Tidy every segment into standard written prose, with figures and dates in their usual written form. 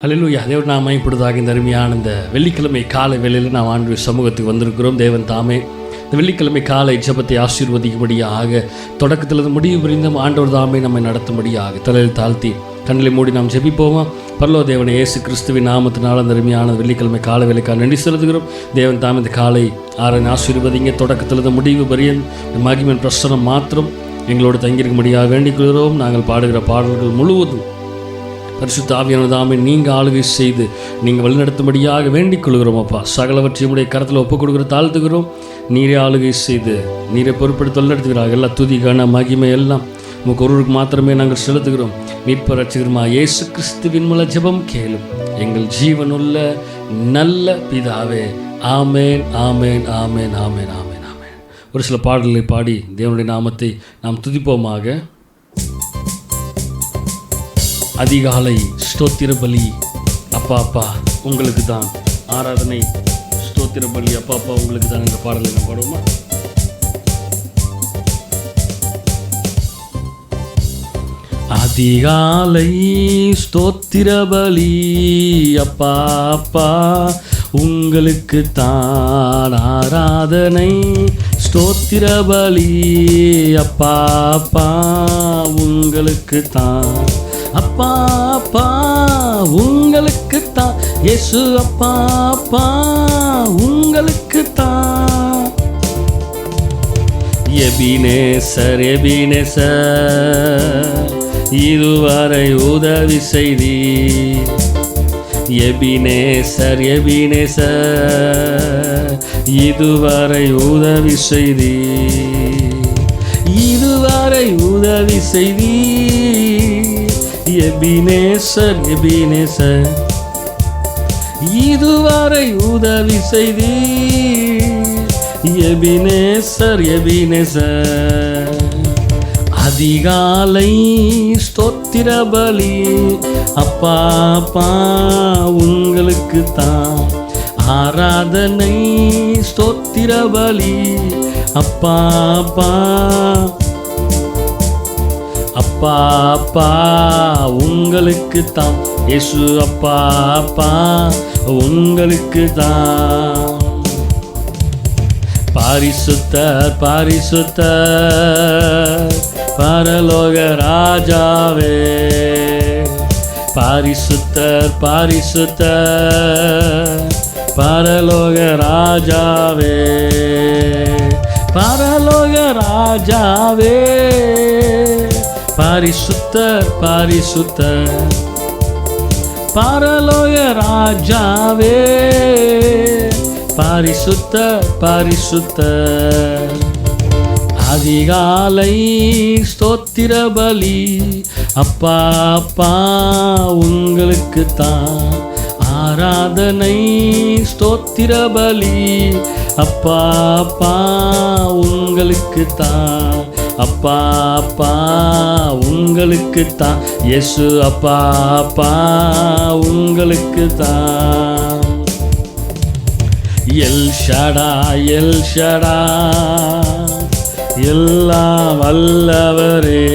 அல்லேலூயா. தேவன் நாம இப்பொழுதாக இந்த அருமையான இந்த வெள்ளிக்கிழமை காலை வேளையில் நாம் ஆண்டவருடைய சமூகத்துக்கு வந்திருக்கிறோம். தேவன் தாமே இந்த வெள்ளிக்கிழமை காலை ஜெபத்தை ஆசீர்வதிக்கும்படியாக தொடக்கத்திலிருந்து முடிவு புரிந்தும் ஆண்டவர் தாமே நம்மை நடத்தும்படியாக தலையில் தாழ்த்தி கண்களை மூடி நாம் ஜெபிப்போமா. பரலோக தேவனை இயேசு கிறிஸ்துவின் நாமத்தினால் அந்த அருமையான வெள்ளிக்கிழமை காலை வேலைக்காக நன்றி செலுத்துகிறோம். தேவன் தாமே இந்த காலை ஆராய்ச்சி ஆசீர்வதிங்க. தொடக்கத்திலிருந்து முடிவு பரியன் மகிமையின் பிரசனம் மாத்திரம் எங்களோடு தங்கியிருக்கும்படியாக வேண்டிக் கொள்கிறோம். நாங்கள் பாடுகிற பாடல்கள் முழுவதும் பரிசுத்த ஆவியானவர் தாமே நீங்கள் ஆளுகை செய்து நீங்கள் வழிநடத்தும்படியாக வேண்டிக் கொள்கிறோம். அப்பா, சகலவற்றையும் உடைய கரத்தில் ஒப்புக் கொடுக்குற தாழ்த்துகிறோம். நீரே ஆளுகை செய்து நீரை பொறுப்படுத்தி வழிநடத்துகிறார்கள். எல்லா துதி கன மகிமை எல்லாம் உமக்கு ஒருவருக்கு மாத்திரமே நாங்கள் செலுத்துகிறோம். மீட்பர் ரட்சகருமா இயேசு கிறிஸ்துவின் மூலம் ஜெபம் கேளும் எங்கள் ஜீவனுள்ள நல்ல பிதாவே. ஆமேன், ஆமேன், ஆமேன், ஆமேன், ஆமேன், ஆமேன். ஒரு சில பாடல்களை பாடி தேவனுடைய நாமத்தை நாம் துதிப்போமாக. அதிகாலை ஸ்தோத்திர பலி அப்பா அப்பா உங்களுக்கு தான், ஆராதனை ஸ்தோத்திர பலி அப்பா அப்பா உங்களுக்கு தான். இந்த பாடலை நான் பாடுவோமா? அதிகாலை ஸ்தோத்திர பலி அப்பா அப்பா உங்களுக்கு தான், ஆராதனை ஸ்தோத்திர பலி அப்பா அப்பா உங்களுக்கு தான், அப்பா அப்பா உங்களுக்கு தான், இயேசு அப்பா அப்பா உங்களுக்கு தான். எபினேசர் எபினேசர் இதுவரை உதவி செய்தீர். எபினேசர் எபினேசர் இதுவரை உதவி செய்தீர், இதுவரை உதவி செய்தீர். எபினேசர் எபினேசர் இதுவரை உதவி செய்தீர். எபினேசர் எபினேசர் அதிகாலை ஸ்தோத்திர பலி அப்பா அப்பா உங்களுக்கு தான், ஆராதனை ஸ்தோத்திர பலி அப்பா அப்பா, அப்பா அப்பா உங்களுக்கு தான், இயேசு அப்பா அப்பா உங்களுக்கு தான். பாரிசுத்தர் பாரிசுத்தர் பரலோக ராஜாவே, பாரிசுத்தர் பாரிசுத்தர் பரலோக ராஜாவே, பரலோக ராஜாவே, பாரிசுத்தர் பாரிசுத்தர் பரலோக ராஜாவே, பாரிசுத்தர் பாரிசுத்தர். அதிகாலை ஸ்தோத்திர பலி அப்பா அப்பா உங்களுக்கு தான், ஆராதனை ஸ்தோத்திர பலி அப்பா அப்பா உங்களுக்கு தான், அப்பா அப்பா உங்களுக்கு தான், இயேசு அப்பா அப்பா உங்களுக்கு தான். எல் ஷடா எல் ஷடா எல்லாம் வல்லவரே,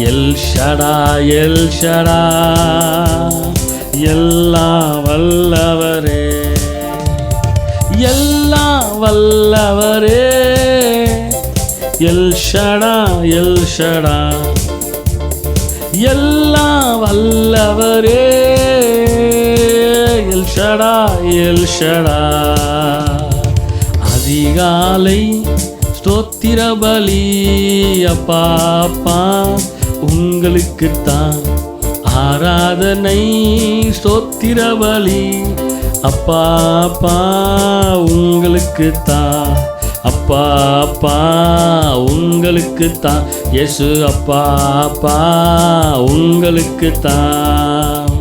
எல் ஷடா எல் ஷடா எல்லாம் வல்லவரே, எல்லாம் வல்லவரே, எல் ஷடா எல் ஷடா எல்லாம் வல்லவரே, எல் ஷடா எல் ஷடா. அதிகாலை ஸ்தோத்திர பலி அப்பா அப்பா உங்களுக்கு தான், ஆராதனை ஸ்தோத்திர பலி அப்பா அப்பா உங்களுக்கு தான், அப்பா அப்பா உங்களுக்கு தான், இயேசு அப்பா அப்பா உங்களுக்கு தான்.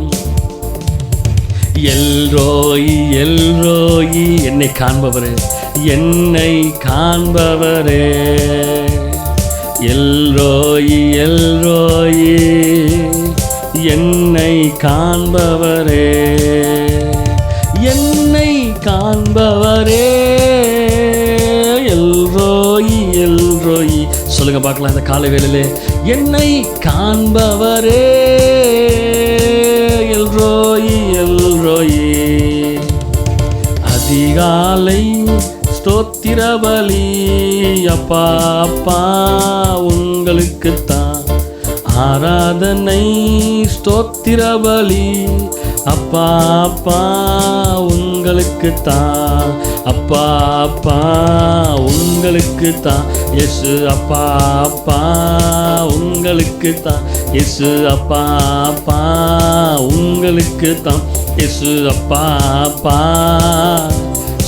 எல்ரோயி எல்ரோயி என்னை காண்பவரே, என்னை காண்பவரே, எல்ரோயி எல்ரோயி என்னை காண்பவரே, என்னை காண்பவரே, எல்ரோயி எல்ரோயி சொல்லுங்க பார்க்கலாம். இந்த காலை வேளையிலே என்னை காண்பவரே, அதிகாலை ஸ்தோத்திர பலி அப்பா அப்பா உங்களுக்குத்தான் ஆராதனை ஸ்தோத்திர பலி அப்பா அப்பா உங்களுக்குத்தான் அப்பா அப்பா உங்களுக்குத்தான் இயேசு அப்பா அப்பா உங்களுக்குத்தான் இயேசு அப்பா அப்பா உங்களுக்குத்தான் இயேசு அப்பா அப்பா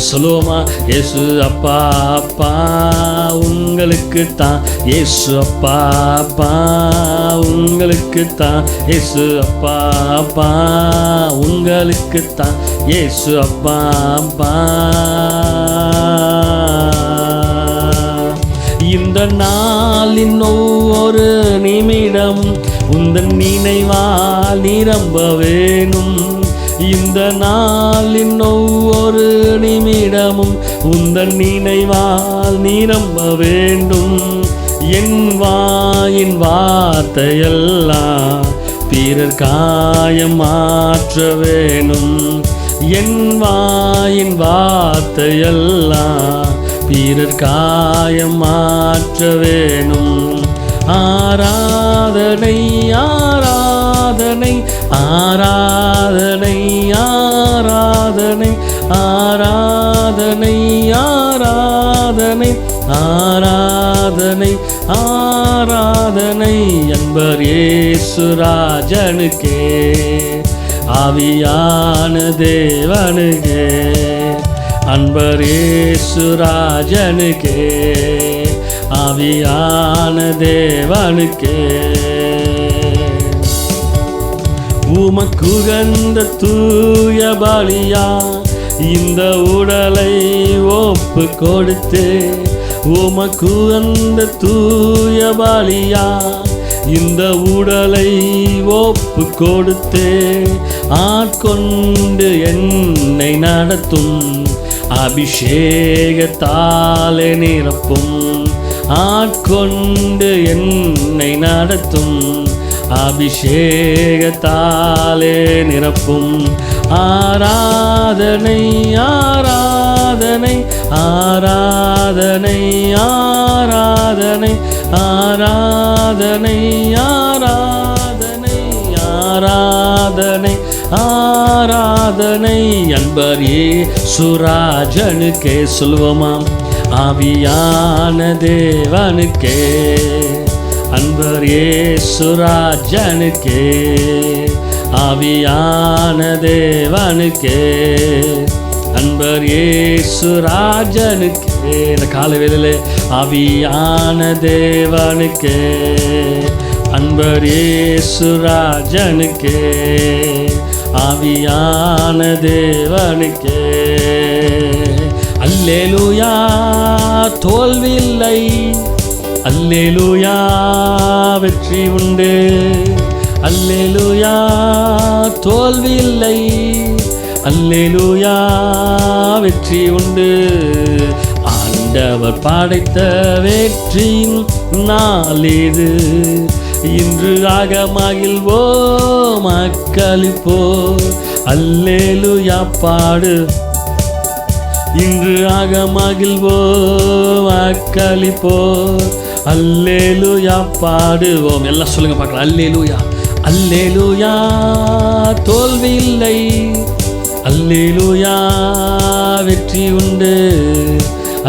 சொல்லுவோமா? இயேசு அப்பா அப்பா உங்களுக்குத்தான் இயேசு அப்பா அப்பா உங்களுக்குத்தான் இயேசு அப்பா அப்பா உங்களுக்குத்தான் இயேசு அப்பா அப்பா. இந்த நாளின் ஒவ்வொரு நிமிடம் உந்தன் நினைவால் நிரம்ப வேணும். இந்த நாளின் ஒவ்வொரு நிமிடமும் உந்தன் நினைவால் நிரம்ப வேண்டும். என் வாயின் வார்த்தையெல்லாம் பிறர் காயம் மாற்ற வேணும். என் வாயின் வார்த்தையெல்லாம் பிறர் காயம் மாற்ற வேணும். ஆராதனை ஆராதனை ஆராதனை ஆராதனை ஆராதனை ஆராதனை ஆராதனை ஆராதனை என்பர் இயேசு ராஜனுக்கே ஆவியான தேவனுக்கே அன்பர் இயேசு ராஜனுக்கே ஆவியான தேவனுக்கே. உமக்குகந்த தூய பலியா இந்த உடலை ஒப்பு கொடுத்து உமக்குகந்த தூய பலியா இந்த உடலை ஒப்பு கொடுத்து ஆட்கொண்டு என்னை நடத்தும் அபிஷேகத்தாலே நிரப்பும். ஆட்கொண்டு என்னை நடத்தும் அபிஷேகத்தாலே நிரப்பும். ஆராதனை ஆராதனை ஆராதனை ஆராதனை ஆராதனை ஆராதனை ஆராதனை ஆராதனை அன்பர் இயேசு ராஜனுக்கே சொல்வோமாம். ஆவியான தேவனுக்கே அன்பர் இயேசு ராஜனுக்கே ஆவியான தேவனுக்கே அன்பர் இயேசு ராஜனுக்கே. இந்த கால வேளையிலே ஆவியான தேவனுக்கே அன்பர் இயேசு ராஜனுக்கே ஆவியான தேவனுக்கே. அல்லேலூயா தோல்வியில்லை, அல்லேலூயா வெற்றி உண்டு. அல்லேலூயா தோல்வியில்லை, அல்லேலூயா வெற்றி உண்டு. ஆண்டவர் படைத்த வெற்றியின் நாளிது, இன்று ஆக மகிழ்வோம் அக்களிப்போம். அல்லேலூயா பாடு, இன்று ஆக மகிழ்வோம் அக்களிப்போம். அல்லேலூயா பாடுவோம். எல்லாம் சொல்லுங்க பார்க்கலாம். அல்லேலூயா அல்லேலூயா தோல்வி இல்லை, அல்லேலூயா வெற்றி உண்டு.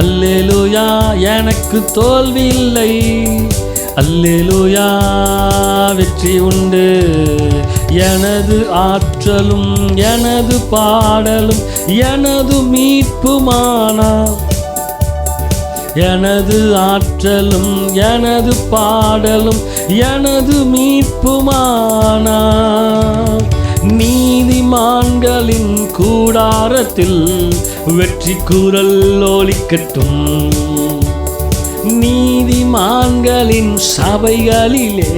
அல்லேலூயா எனக்கு தோல்வி இல்லை, அல்லேலூயா வெற்றி உண்டு. எனது ஆற்றலும் எனது பாடலும் எனது மீட்புமானா, எனது ஆற்றலும் எனது பாடலும் எனது மீட்புமானா. நீதிமான்களின் கூடாரத்தில் வெற்றி குரல் ஒலிக்கட்டும், நீதிமான்களின் சபைகளிலே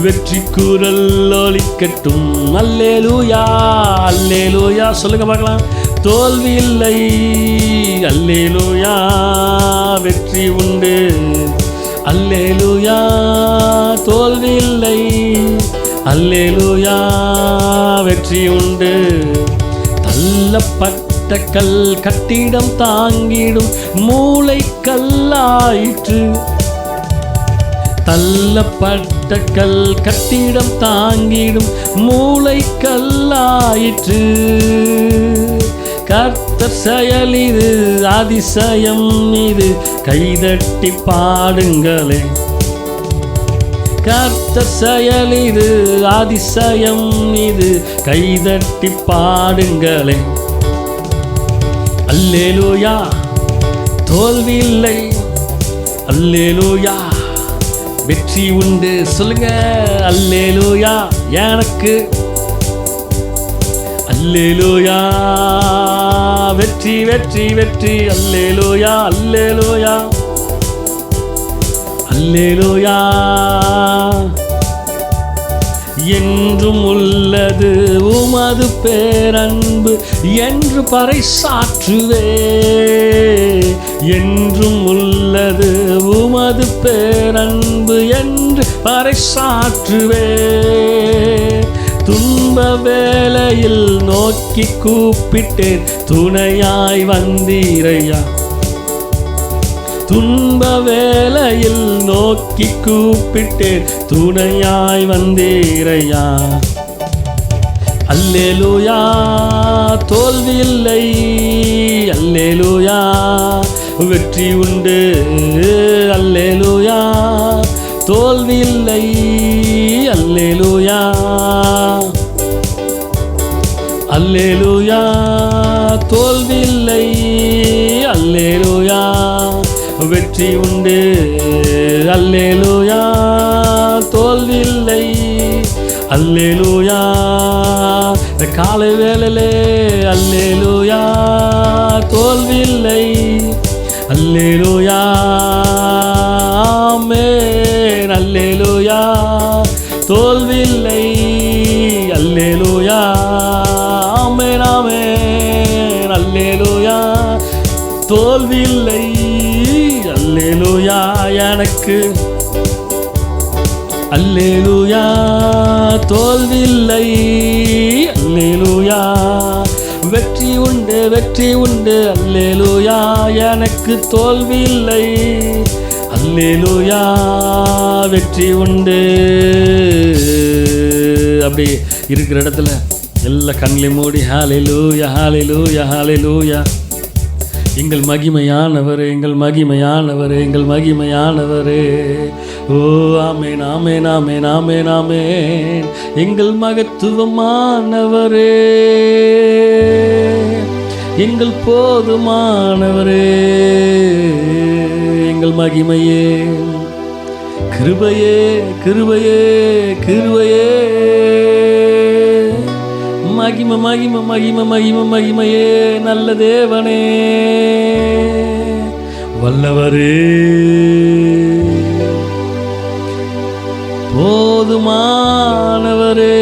வெற்றி குரல் ஒலிக்கட்டும். அல்லேலூயா அல்லேலூயா சொல்லுங்க பார்க்கலாம். தோல்வி இல்லை, அல்லேலூயா வெற்றி உண்டு. அல்லேலூயா தோல்வி இல்லை, அல்லேலூயா வெற்றி உண்டு. தள்ளப்பட்ட கல் கட்டிடம் தாங்கிடும் மூளை கல்லாயிற்று. தள்ளப்பட்ட கல் கட்டிடம் தாங்கிடும் மூளை கல்லாயிற்று. கர்த்தர் செயல் இது அதிசயம் இது, கைதட்டி பாடுங்களே. கர்த்தர் செயல் இது அதிசயம் இது, கைதட்டி பாடுங்களே. அல்லேலூயா, தோல்வி இல்லை. அல்லேலூயா, வெற்றி உண்டு. சொல்லுங்க, அல்லேலூயா எனக்கு. அல்லேலூயா, வெற்றி வெற்றி வெற்றி. அல்லேலூயா, அல்லேலூயா, அல்லேலூயா. என்றும் உள்ளது உமது பேரன்பு என்று பறைசாற்றுவே. என்றும் உள்ளது உமது பேரன்பு என்று பறைசாற்றுவே. துன்ப வேளையில் நோக்கி கூப்பிட்டேன், துணையாய் வந்தீரையா. துன்ப வேளையில் நோக்கி கூப்பிட்டேன், துணையாய் வந்தீரையா. அல்லேலூயா, தோல்வி இல்லை. அல்லேலூயா, வெற்றி உண்டு. அல்லேலூயா, தோல்வி இல்லை. அல்லேலூயா, அல்லேலூயா, தோல்வி இல்லை. அல்லேலூயா, வெற்றி உண்டு. அல்லேலூயா, தோல்வி இல்லை. அல்லேலூயா, காலை வேளையிலே அல்லேலூயா, தோல்வி இல்லை. அல்லேலூயா, ஆமென். அல்லேலூயா, தோல்வி இல்லை. அல்லேலூயா, ஆமென் ஆமென். அல்லேலூயா, தோல்வி இல்லை. அல்லேலூயா எனக்கு. அல்லேலூயா, தோல்வி இல்லை. அல்லேலூயா, வெற்றி உண்டு வெற்றி உண்டு. அல்லேலூயா, எனக்கு தோல்வி இல்லை. அல்லேலூயா, வெற்றி உண்டு. அப்படி இருக்கிற இடத்துல எல்லா கண்களையும் மூடி ஹல்லேலூயா ஹல்லேலூயா ஹல்லேலூயா. எங்கள் மகிமையானவரே, எங்கள் மகிமையானவரே, எங்கள் மகிமையானவரே. ஓ ஆமென் ஆமென் ஆமென் ஆமென் ஆமென். எங்கள் மகத்துவமானவரே, எங்கள் போதுமானவரே, எங்கள் மகிமையே, கிருபையே கிருபையே கிருபையே. மகிமை மகிமை மகிமை மகிமை மகிமையே. நல்ல தேவனே, வல்லவரே, போதுமானவரே,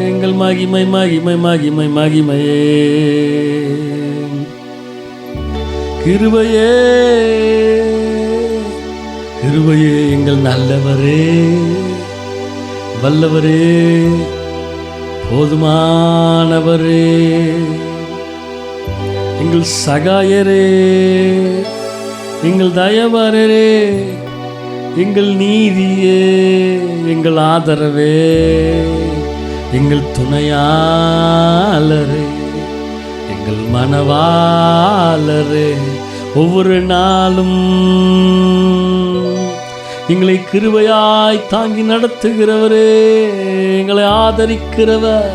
எங்கள் மகிமை மகிமை மகிமை மகிமையே. கிருபையே கிருபையே, எங்கள் நல்லவரே, வல்லவரே, போதுமானவரே, எங்கள் சகாயரே, எங்கள் தயவரே, எங்கள் நீதியே, எங்கள் ஆதரவே, எங்கள் துணையாளரே, எங்கள் மனவாளரே. ஒவ்வொரு நாளும் எங்களை கிருபையாய் தாங்கி நடத்துகிறவரே, எங்களை ஆதரிக்கிறவர்,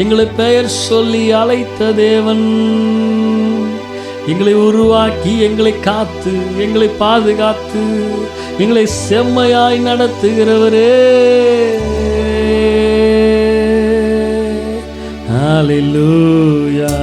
எங்களை பெயர் சொல்லி அழைத்த தேவன், எங்களை உருவாக்கி எங்களை காத்து எங்களை பாதுகாத்து எங்களை செம்மையாய் நடத்துகிறவரே. ஹல்லேலூயா.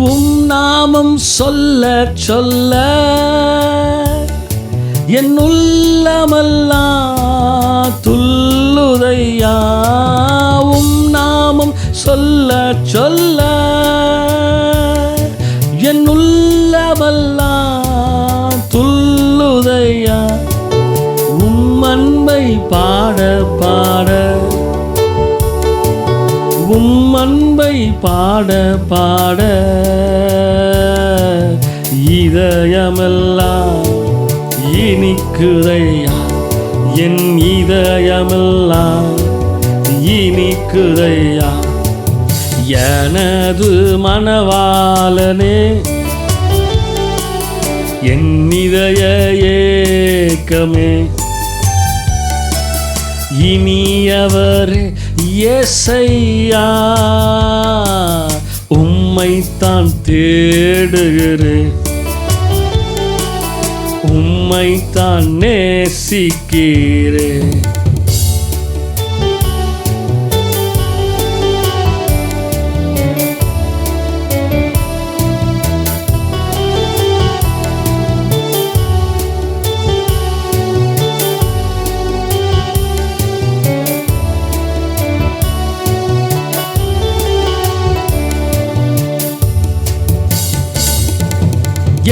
உம் நாமம் சொல்ல சொல்ல என் உள்ளமெல்லாம் துள்ளுதையா. உம் சொல்ல என் உள்ளமெல்லாம் துள்ளுதையா. உம் அன்பை பாட பாட, உம் அன்பை பாட பாட, இதயமெல்லாம் இனிக்குதையா. என் இதயமெல்லாம் இனிக்குதையா. எனது மணவாளனே, என் இதய ஏக்கமே, இனியவரே இயேசையா. உம்மைத்தான் தேடுகிறேன், உம்மைத்தான் நேசிக்கிறேன்.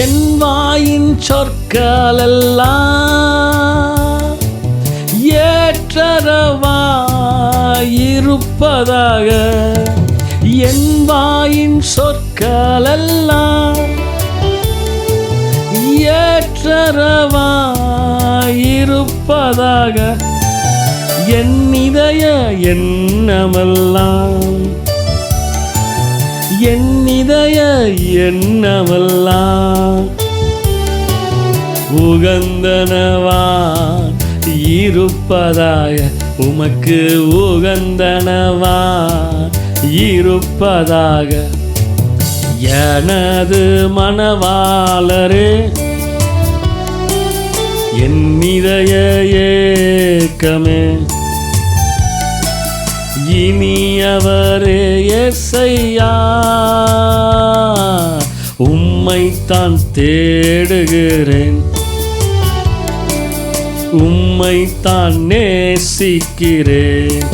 என் வாயின் சொற்களெல்லாம் ஏற்றரவாயிருப்பதாக. என் வாயின் சொற்களெல்லாம் ஏற்றரவாயிருப்பதாக. என் இதய எண்ணமெல்லாம், என் இதய எண்ணமெல்லாம் உகந்தனவான் இருப்பதாக. உமக்கு உகந்தனவான் இருப்பதாக. எனது மணவாளரே, என் இதய ஏக்கமே, இனியவரே இயேசையா. உம்மைத்தான் தேடுகிறேன், உம்மைத்தான் நேசிக்கிறேன்.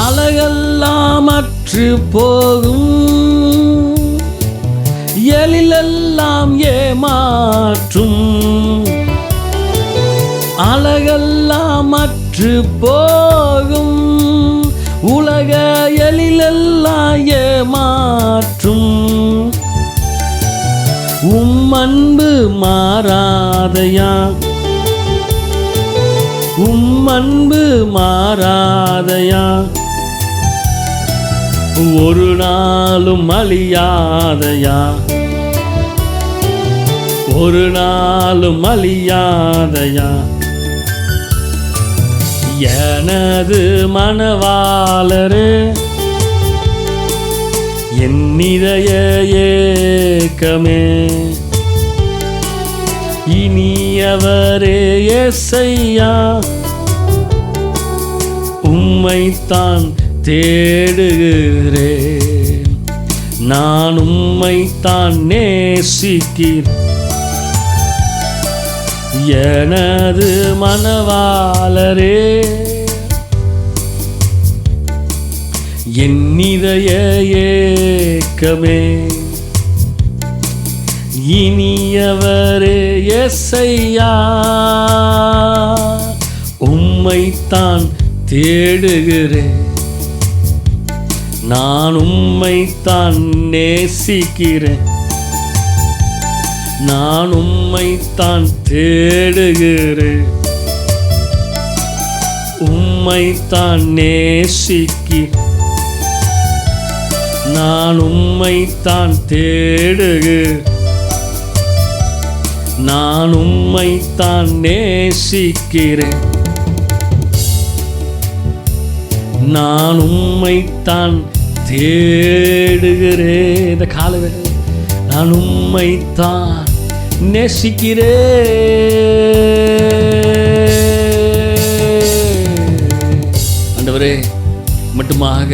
அலையெல்லாம் அற்று போகும், எழிலெல்லாம் ஏமாற்றும். அலையெல்லாம் அற்று போகும், உலக எழிலெல்லாம் ஏமாற்றும். உம் அன்பு மாறாதையா, உம் அன்பு மாறாதையா. ஒரு நாளும் அழியாதையா, ஒரு நாளும் அழியாதையா. எனது மணவாளரே, என் இதய ஏக்கமே, இனியவரே இயேசையா. உம்மைத்தான் தேடுகிறேன், நான் உம்மைத்தான் நேசிக்கிறேன். எனது மணவாளரே, என் இதய ஏக்கமே, இனியவரே இயேசையா. உம்மைத்தான் தேடுகிறேன், நான் உம்மைத்தான் நேசிக்கிறேன். நான் உம்மைத்தான் தேடுகிறேன், உம்மைத்தான் நேசிக்கிறேன். நான் உம்மைத்தான் தேடுகிறேன், நான் உம்மைத்தான் நேசிக்கிறேன். நான் உம்மைத்தான் தேடுகிறேன். இந்த காலவேளை நான் உம்மைத்தான் நேசிக்கிறே. ஆண்டவரே, மட்டுமாக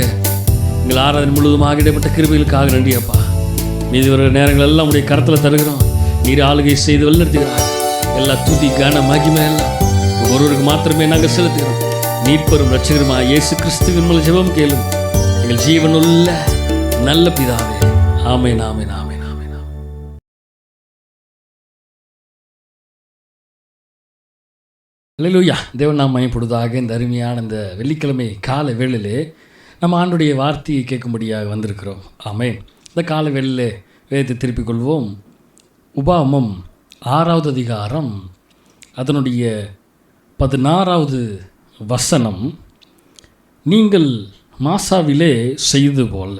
எங்கள் ஆராதனை முழுவதுமாக இடைப்பட்ட கிருபைகளுக்காக நன்றி அப்பா. மீதி வர நேரங்கள் எல்லாம் உடைய கரத்தில் தருகிறோம். நீர் ஆளுகை செய்து வழிநடத்துகிறார். எல்லா துதி கன மகிமை எல்லாம் ஒருவருக்கு மாத்திரமே நாங்கள் செலுத்துகிறோம். மீட்பரும் இரட்சகருமா இயேசு கிறிஸ்துவின் மூலம் ஜெபம் கேளும் எங்கள் ஜீவனுள்ள நல்ல பிதாவே. ஆமென், ஆமென், ஆமென், ஆமென். அல்லேலூயா. தேவன் நாம் மகிமைப்படுவதாக. இந்த அருமையான இந்த வெள்ளிக்கிழமை காலை வேளையிலே நம்ம ஆண்டுடைய வார்த்தையை கேட்கும்படியாக வந்திருக்கிறோம். ஆமென். இந்த காலை வேளையிலே வேதத்தை திருப்பிக் கொள்வோம். உபாகமம் 6வது அதிகாரம் அதனுடைய 16வது வசனம். நீங்கள் மாசாவிலே செய்து போல்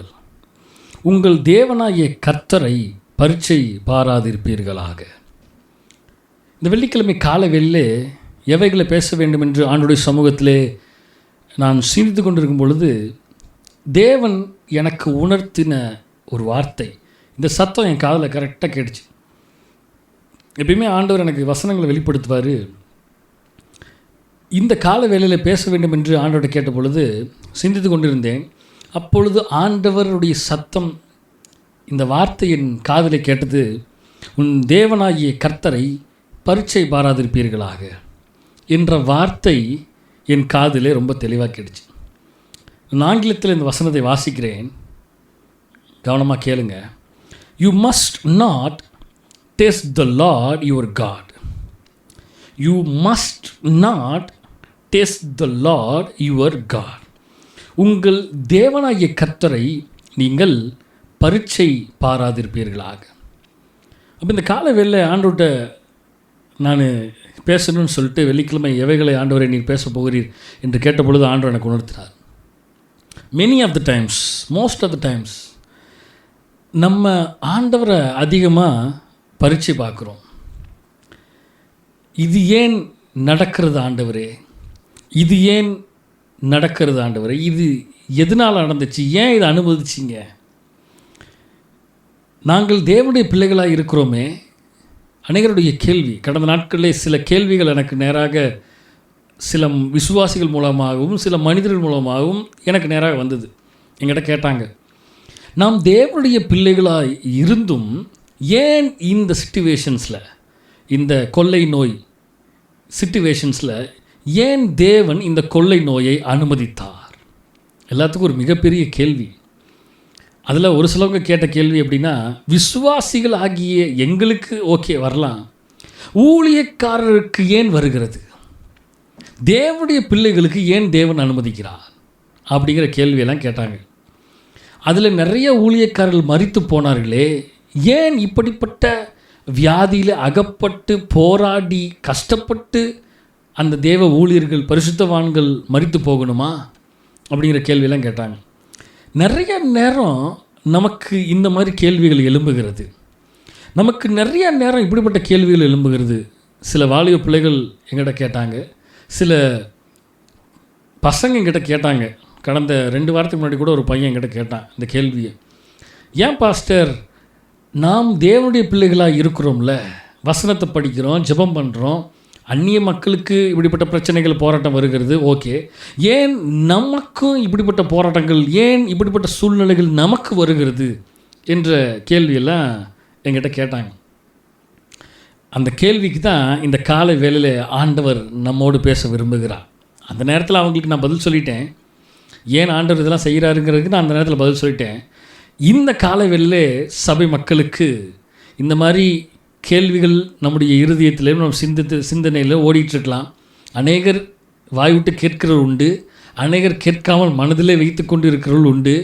உங்கள் தேவனாகிய கர்த்தரை பரீட்சை பாராதிருப்பீர்களாக. இந்த வெள்ளிக்கிழமை காலை வேளையிலே எவைகளை பேச வேண்டும் என்று ஆண்டுடைய சமூகத்திலே நான் சிந்தித்து கொண்டிருக்கும் பொழுது தேவன் எனக்கு உணர்த்தின ஒரு வார்த்தை, இந்த சத்தம் என் காதில் கரெக்டாக கேட்டுச்சு. எப்பயுமே ஆண்டவர் எனக்கு வசனங்களை வெளிப்படுத்துவார். இந்த கால வேளையில் பேச வேண்டும் என்று ஆண்டவரை கேட்ட பொழுது சிந்தித்து கொண்டிருந்தேன். அப்பொழுது ஆண்டவருடைய சத்தம், இந்த வார்த்தையின் காதிலை கேட்டது, உன் தேவனாகிய கர்த்தரை பரீட்சை பாராதிருப்பீர்களாக என்ற வார்த்தை என் காதிலே ரொம்ப தெளிவாக கேட்டுச்சு. நான் ஆங்கிலத்தில் இந்த வசனத்தை வாசிக்கிறேன், கவனமாக கேளுங்க. You must not test the Lord your God. You must not test the Lord your God. உங்கள் தேவனாகிய கர்த்தரை நீங்கள் பரீட்சை பாராதிருப்பீர்களாக. அப்போ இந்த கால வேளை ஆண்டவர்கிட்ட நான் பேசணும்னு சொல்லிட்டு வெள்ளிக்கிழமை எவைகளை ஆண்டவரை நீர் பேச போகிறீர் என்று கேட்ட பொழுது ஆண்டவர் எனக்கு உணர்த்தினார். Many of the times, most of the times நம்ம ஆண்டவரை அதிகமாக பரீட்சை பார்க்குறோம். இது ஏன் நடக்கிறது ஆண்டவரே, இது ஏன் நடக்கிறது ஆண்டவரே, இது எதனால் நடந்துச்சு, ஏன் இதை அனுமதிச்சிங்க. நாங்கள் தேவனுடைய பிள்ளைகளாக இருக்கிறோமே. அநேகருடைய கேள்வி, கடந்த நாட்களில் சில கேள்விகள் எனக்கு நேராக சில விசுவாசிகள் மூலமாகவும் சில மனிதர்கள் மூலமாகவும் எனக்கு நேராக வந்தது. என்கிட்ட கேட்டாங்க, நாம் தேவனுடைய பிள்ளைகளாக இருந்தும் ஏன் இந்த சிச்சுவேஷன்ஸில், இந்த கொள்ளை நோய் சிச்சுவேஷன்ஸில் ஏன் தேவன் இந்த கொள்ளை நோயை அனுமதித்தார்? எல்லாத்துக்கும் ஒரு மிகப்பெரிய கேள்வி. அதில் ஒரு சிலவங்க கேட்ட கேள்வி எப்படின்னா, விசுவாசிகள் ஆகிய எங்களுக்கு ஓகே வரலாம், ஊழியக்காரருக்கு ஏன் வருகிறது, தேவனுடைய பிள்ளைகளுக்கு ஏன் தேவன் அனுமதிக்கிறார் அப்படிங்கிற கேள்வியெல்லாம் கேட்டாங்க. அதில் நிறைய ஊழியக்காரர்கள் மரித்து போனார்களே, ஏன் இப்படிப்பட்ட வியாதியில் அகப்பட்டு போராடி கஷ்டப்பட்டு அந்த தேவ ஊழியர்கள் பரிசுத்தவான்கள் மரித்து போகணுமா அப்படிங்கிற கேள்வியெல்லாம் கேட்டாங்க. நிறைய நேரம் நமக்கு இந்த மாதிரி கேள்விகள் எழும்புகிறது. நமக்கு நிறைய நேரம் இப்படிப்பட்ட கேள்விகள் எழும்புகிறது. சில வாலிப பிள்ளைகள் எங்கிட்ட கேட்டாங்க, சில பசங்க எங்கிட்ட கேட்டாங்க. கடந்த 2 வாரத்துக்கு முன்னாடி கூட ஒரு பையன் என்கிட்ட கேட்டான் இந்த கேள்வியை. ஏன் பாஸ்டர், நாம் தேவனுடைய பிள்ளைகளாக இருக்கிறோம்ல, வசனத்தை படிக்கிறோம், ஜெபம் பண்ணுறோம், அந்நிய மக்களுக்கு இப்படிப்பட்ட பிரச்சனைகள் போராட்டம் வருகிறது, ஓகே, ஏன் நமக்கும் இப்படிப்பட்ட போராட்டங்கள், ஏன் இப்படிப்பட்ட சூழ்நிலைகள் நமக்கு வருகிறது என்ற கேள்வியெல்லாம் என்கிட்ட கேட்டாங்க. அந்த கேள்விக்கு தான் இந்த காலை வேளையில் ஆண்டவர் நம்மோடு பேச விரும்புகிறார். அந்த நேரத்தில் அவங்களுக்கு நான் பதில் சொல்லிட்டேன். ஏன் ஆண்டவர் இதெல்லாம் செய்கிறாருங்கிறதுக்கு நான் அந்த நேரத்தில் பதில் சொல்லிட்டேன். இந்த காலை வேளையிலே சபை மக்களுக்கு இந்த மாதிரி கேள்விகள் நம்முடைய இருதயத்திலே நம்ம சிந்தனையில் ஓடிட்டுருக்கலாம். அநேகர் வாய்விட்டு கேட்கிறவர் உண்டு, அநேகர் கேட்காமல் மனதிலே வைத்து கொண்டு இருக்கிறவர்கள் உண்டு,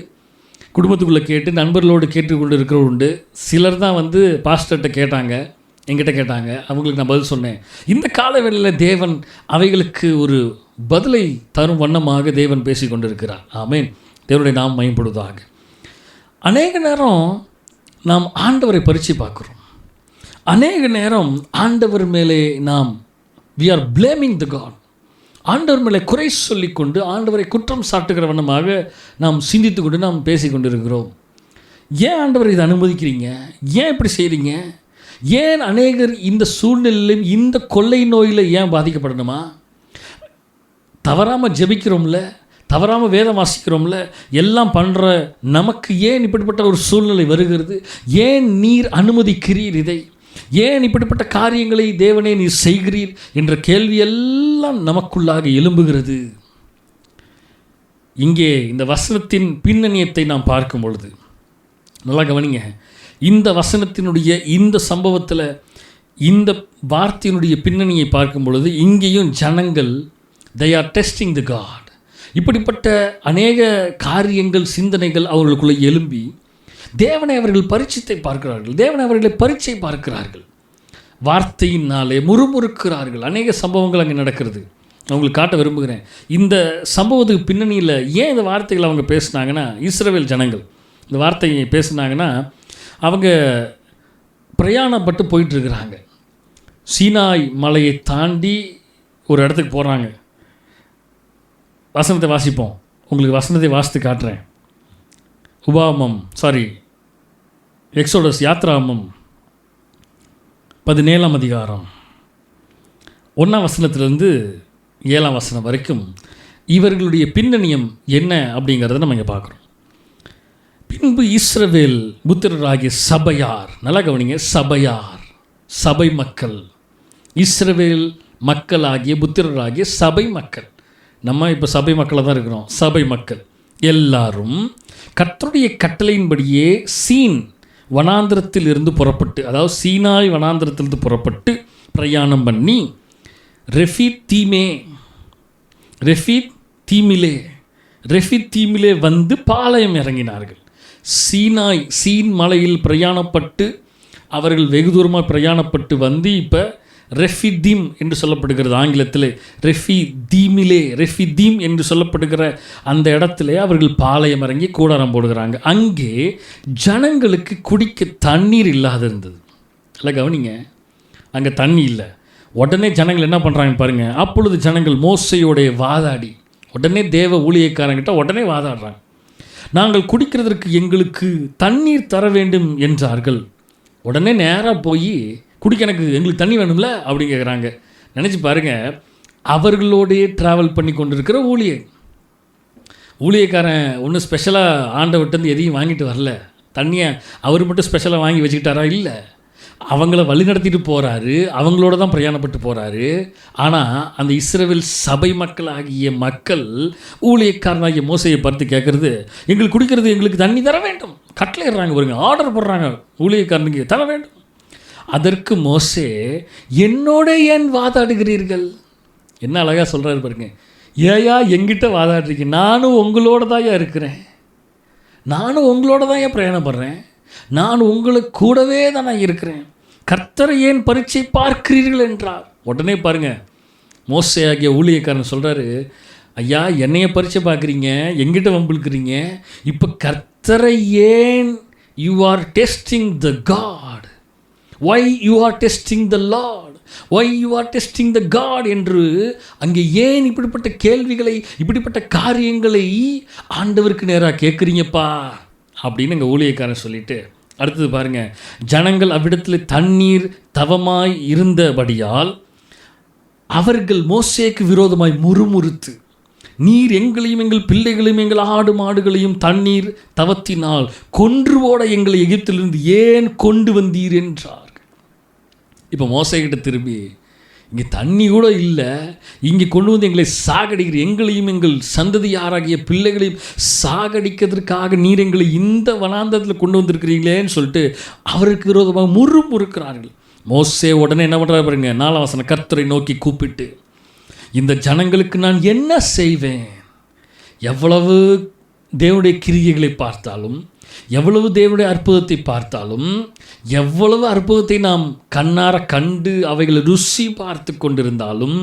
குடும்பத்துக்குள்ளே கேட்டு நண்பர்களோடு கேட்டுக்கொண்டு இருக்கிறவர்கள் உண்டு. சிலர் தான் வந்து பாஸ்டர்கிட்ட கேட்டாங்க, என்கிட்ட கேட்டாங்க, அவங்களுக்கு நான் பதில் சொன்னேன். இந்த காலவெளியில் தேவன் அவைகளுக்கு ஒரு பதிலை தரும் வண்ணமாக தேவன் பேசி கொண்டிருக்கிறார். ஆமேன். தேவனுடைய நாம் மகிமைப்படுவதாக. அநேக நேரம் நாம் ஆண்டவரை பரீட்சை பார்க்குறோம். அநேக நேரம் ஆண்டவர் மேலே நாம் we are blaming the God. ஆண்டவர் மேலே குறை சொல்லிக்கொண்டு ஆண்டவரை குற்றம் சாட்டுகிற வண்ணமாக நாம் சிந்தித்து கொண்டு நாம் பேசி கொண்டிருக்கிறோம். ஏன் ஆண்டவர் இதை அனுமதிக்கிறீங்க, ஏன் இப்படி செய்கிறீங்க, ஏன் அநேகர் இந்த சூழ்நிலையிலும் இந்த கொள்ளை நோயில் ஏன் பாதிக்கப்படணுமா? தவறாமல் ஜெபிக்கிறோம்ல, தவறாமல் வேதம் வாசிக்கிறோம்ல, எல்லாம் பண்ணுற நமக்கு ஏன் இப்படிப்பட்ட ஒரு சூழ்நிலை வருகிறது? ஏன் நீர் அனுமதிக்கிறீர் இதை? ஏன் இப்படிப்பட்ட காரியங்களை தேவனே நீர் செய்கிறீர் என்ற கேள்வியெல்லாம் நமக்குள்ளாக எழும்புகிறது. இங்கே இந்த வசனத்தின் பின்னணியத்தை நாம் பார்க்கும் பொழுது நல்லா கவனிங்க. இந்த வசனத்தினுடைய இந்த சம்பவத்தில் இந்த வார்த்தையினுடைய பின்னணியை பார்க்கும் பொழுது இங்கேயும் ஜனங்கள் they are testing the God. இப்படிப்பட்ட அநேக காரியங்கள், சிந்தனைகள் அவர்களுக்குள்ளே எழும்பி தேவனை அவர்கள் பரீட்சை பார்க்கிறார்கள், தேவனை அவர்களை பரீட்சை பார்க்கிறார்கள், வார்த்தையினாலே முறுமுறுக்கிறார்கள். அநேக சம்பவங்கள் அங்கே நடக்கிறது. அவங்களுக்கு காட்ட விரும்புகிறேன். இந்த சம்பவத்துக்கு பின்னணியில் ஏன் இந்த வார்த்தைகள் அவங்க பேசுனாங்கன்னா, இஸ்ரவேல் ஜனங்கள் இந்த வார்த்தையை பேசுனாங்கன்னா, அவங்க பிரயாணப்பட்டு போயிட்டுருக்கிறாங்க. சீனாய் மலையை தாண்டி ஒரு இடத்துக்கு போகிறாங்க. வசனத்தை வாசிப்போம். உங்களுக்கு வசனத்தை வாசித்து காட்டுறேன். எக்ஸோடஸ் யாத்ராமம் 17ஆம் அதிகாரம் 1ஆம் வசனத்திலிருந்து 7ஆம் வசனம் வரைக்கும் இவர்களுடைய பின்னணியம் என்ன அப்படிங்கிறத நம்ம இங்கே பார்க்குறோம். பின்பு இஸ்ரவேல் புத்திரராகிய சபையார், நல்லா கவனிங்க, சபையார், சபை மக்கள், இஸ்ரவேல் மக்களாகிய புத்திரராகிய சபை மக்கள். நம்ம இப்போ சபை மக்களாக தான் இருக்கிறோம். சபை மக்கள் எல்லாரும் கர்த்தருடைய கட்டளையின்படியே சீன் வனாந்திரத்தில் இருந்து புறப்பட்டு, அதாவது சீனாய் வனாந்திரத்திலிருந்து புறப்பட்டு பிரயாணம் பண்ணி ரெஃபீத் தீமிலே வந்து பாளையம் இறங்கினார்கள். சீன் மலையில் பிரயாணப்பட்டு அவர்கள் வெகு தூரமாக பிரயாணப்பட்டு வந்து இப்போ ரெஃபிதீம் என்று சொல்லப்படுகிறது. ஆங்கிலத்தில் ரெஃபிதீம் என்று சொல்லப்படுகிற அந்த இடத்துல அவர்கள் பாளையம் இறங்கி கூடாரம் போடுகிறாங்க. அங்கே ஜனங்களுக்கு குடிக்க தண்ணீர் இல்லாது இருந்தது. இல்லை கவனிங்க, அங்கே தண்ணி இல்லை. உடனே ஜனங்கள் என்ன பண்ணுறாங்க பாருங்கள். அப்பொழுது ஜனங்கள் மோசையோடைய வாதாடி, உடனே தேவ ஊழியக்காரங்கிட்ட உடனே வாதாடுறாங்க. நாங்கள் குடிக்கிறதற்கு எங்களுக்கு தண்ணீர் தர வேண்டும் என்றார்கள். உடனே நேராக போய் குடிக்க எங்களுக்கு தண்ணி வேணும்ல அப்படின்னு கேட்குறாங்க. நினச்சி பாருங்கள், அவர்களோடையே ட்ராவல் பண்ணி கொண்டு இருக்கிற ஊழியக்காரன் ஒன்றும் ஸ்பெஷலாக ஆண்டவர்கிட்ட எதையும் வாங்கிட்டு வரல. தண்ணியை அவர் மட்டும் ஸ்பெஷலாக வாங்கி வச்சுக்கிட்டாரா? இல்லை, அவங்கள வழி நடத்திட்டு போகிறாரு, அவங்களோட தான் பிரயாணப்பட்டு போகிறாரு. ஆனால் அந்த இஸ்ரவேல் சபை மக்கள் ஆகிய மக்கள் ஊழியக்காரனாகிய மோசையை பார்த்து கேட்குறது, எங்களுக்கு குடிக்கிறது எங்களுக்கு தண்ணி தர வேண்டும். கட்டளையிடுறாங்க பாருங்க, ஆர்டர் போடுறாங்க ஊழியக்காரனுக்கு தர வேண்டும். அதற்கு மோசே, என்னோட ஏன் வாதாடுகிறீர்கள்? என்ன அழகாக சொல்கிறாரு பாருங்க. ஏயா எங்கிட்ட வாதாடுறீங்க? நானும் உங்களோட தான் இருக்கிறேன், நானும் உங்களோட தான் பிரயாணப்படுறேன், நான் உங்களுக்கு கூடவே தான் இருக்கிறேன். கர்த்தரை ஏன் பரீட்சை பார்க்கிறீர்கள் என்றார். உடனே பாருங்க, மோசே ஆகிய ஊழியக்காரன் சொல்கிறாரு, ஐயா என்னைய பரீட்சை பார்க்குறீங்க, எங்கிட்ட வம்பிழுக்கிறீங்க, இப்போ கர்த்தரை ஏன் you are testing the God, why you are testing the Lord, why you are testing the God என்று அங்கே ஏன் இப்படிப்பட்ட கேள்விகளை, இப்படிப்பட்ட காரியங்களை ஆண்டவருக்கு நேராக கேட்குறீங்கப்பா அப்படின்னு எங்கள் ஊழியக்காரன் சொல்லிட்டு, அடுத்தது பாருங்கள், ஜனங்கள் அவ்விடத்தில் தண்ணீர் தவமாய் இருந்தபடியால் அவர்கள் மோசேக்கு விரோதமாய் முறுமுறுத்து, நீர் எங்களையும் எங்கள் பிள்ளைகளையும் எங்கள் ஆடு மாடுகளையும் தண்ணீர் தவத்தினால் கொன்று போட எங்களை எகிப்திலிருந்து ஏன் கொண்டு வந்தீர் என்றார். இப்போ மோசைக்கிட்ட திரும்பி, இங்கே தண்ணி கூட இல்லை, இங்கே கொண்டு வந்து எங்களை சாகடிக்கிற, எங்களையும் எங்கள் சந்ததியாராகிய பிள்ளைகளையும் சாகடிக்கிறதுக்காக நீர் எங்களை இந்த வனாந்தரத்தில் கொண்டு வந்திருக்கிறீங்களேன்னு சொல்லிட்டு அவருக்கு விரோதமாக முறுமுறுக்கிறார்கள். மோசே உடனே என்ன பண்ணுறாரு பாருங்க, 4ஆம் வசனம், கர்த்தரை நோக்கி கூப்பிட்டு, இந்த ஜனங்களுக்கு நான் என்ன செய்வேன்? எவ்வளவு தேவனுடைய கிரியைகளை பார்த்தாலும், எவ்வளவு தேவனுடைய அற்புதத்தை பார்த்தாலும், எவ்வளவு அற்புதத்தை நாம் கண்ணார கண்டு அவைகளை ருசி பார்த்து கொண்டிருந்தாலும்,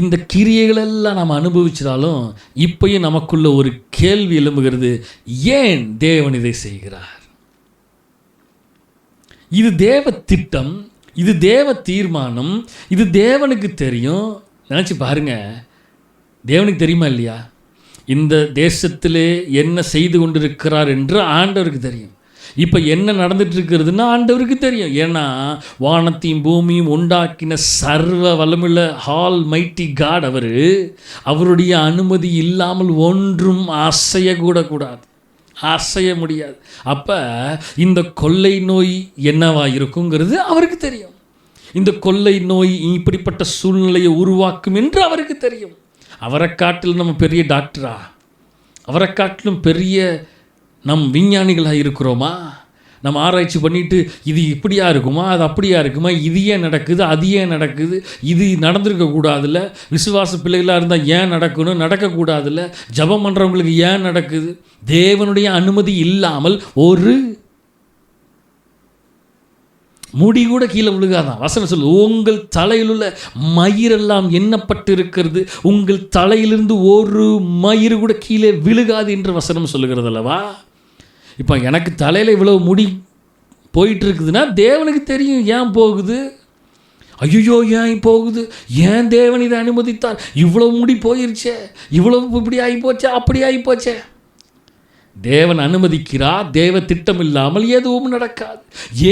இந்த கிரியைகளெல்லாம் நாம் அனுபவிச்சதாலும் இப்பயும் நமக்குள்ள ஒரு கேள்வி எழும்புகிறது, ஏன் தேவன் இதை செய்கிறார்? இது தேவ திட்டம், இது தேவ தீர்மானம், இது தேவனுக்கு தெரியும். நினச்சி பாருங்க, தேவனுக்கு தெரியுமா இல்லையா? இந்த தேசத்திலே என்ன செய்து கொண்டிருக்கிறார் என்று ஆண்டவருக்கு தெரியும். இப்போ என்ன நடந்துட்டு இருக்கிறதுன்னா ஆண்டவருக்கு தெரியும். ஏன்னா வானத்தையும் பூமியும் உண்டாக்கின சர்வ வல்லமுள்ள ஆல் மைட்டி காட் அவருடைய அனுமதி இல்லாமல் ஒன்றும் அசையக்கூடாது, அசைய முடியாது. அப்போ இந்த கொள்ளை நோய் என்னவா இருக்குங்கிறது அவருக்கு தெரியும். இந்த கொள்ளை நோய் இப்படிப்பட்ட சூழ்நிலையை உருவாக்கும் என்று அவருக்கு தெரியும். அவரை காட்டிலும் நம்ம பெரிய டாக்டரா? அவரை காட்டிலும் பெரிய நம் விஞ்ஞானிகளாக இருக்கிறோமா? நம்ம ஆராய்ச்சி பண்ணிவிட்டு இது இப்படியா இருக்குமா, அது அப்படியா இருக்குமா, இது ஏன் நடக்குது, அது ஏன் நடக்குது, இது நடந்திருக்கக்கூடாதுல்ல, விசுவாச பிள்ளைகளாக இருந்தால் ஏன் நடக்கணும், நடக்கக்கூடாதுல்ல, ஜபம் பண்ணுறவங்களுக்கு ஏன் நடக்குது? தேவனுடைய அனுமதி இல்லாமல் ஒரு முடி கூட கீழே விழுகாதான். வசனம் சொல்லு, உங்கள் தலையிலுள்ள மயிரெல்லாம் எண்ணப்பட்டு இருக்கிறது, உங்கள் தலையிலிருந்து ஒரு மயிறு கூட கீழே விழுகாது என்று வசனம் சொல்லுகிறது அல்லவா? இப்போ எனக்கு தலையில் இவ்வளவு முடி போயிட்டு இருக்குதுன்னா தேவனுக்கு தெரியும் ஏன் போகுது. ஐயோ ஏன் போகுது, ஏன் தேவன் இதை அனுமதித்தார், இவ்வளவு முடி போயிருச்சே, இவ்வளவு இப்படி ஆகி போச்சே, அப்படி ஆகி போச்சே. தேவன் அனுமதிக்கிறார். தேவ திட்டம் இல்லாமல் எதுவும் நடக்காது.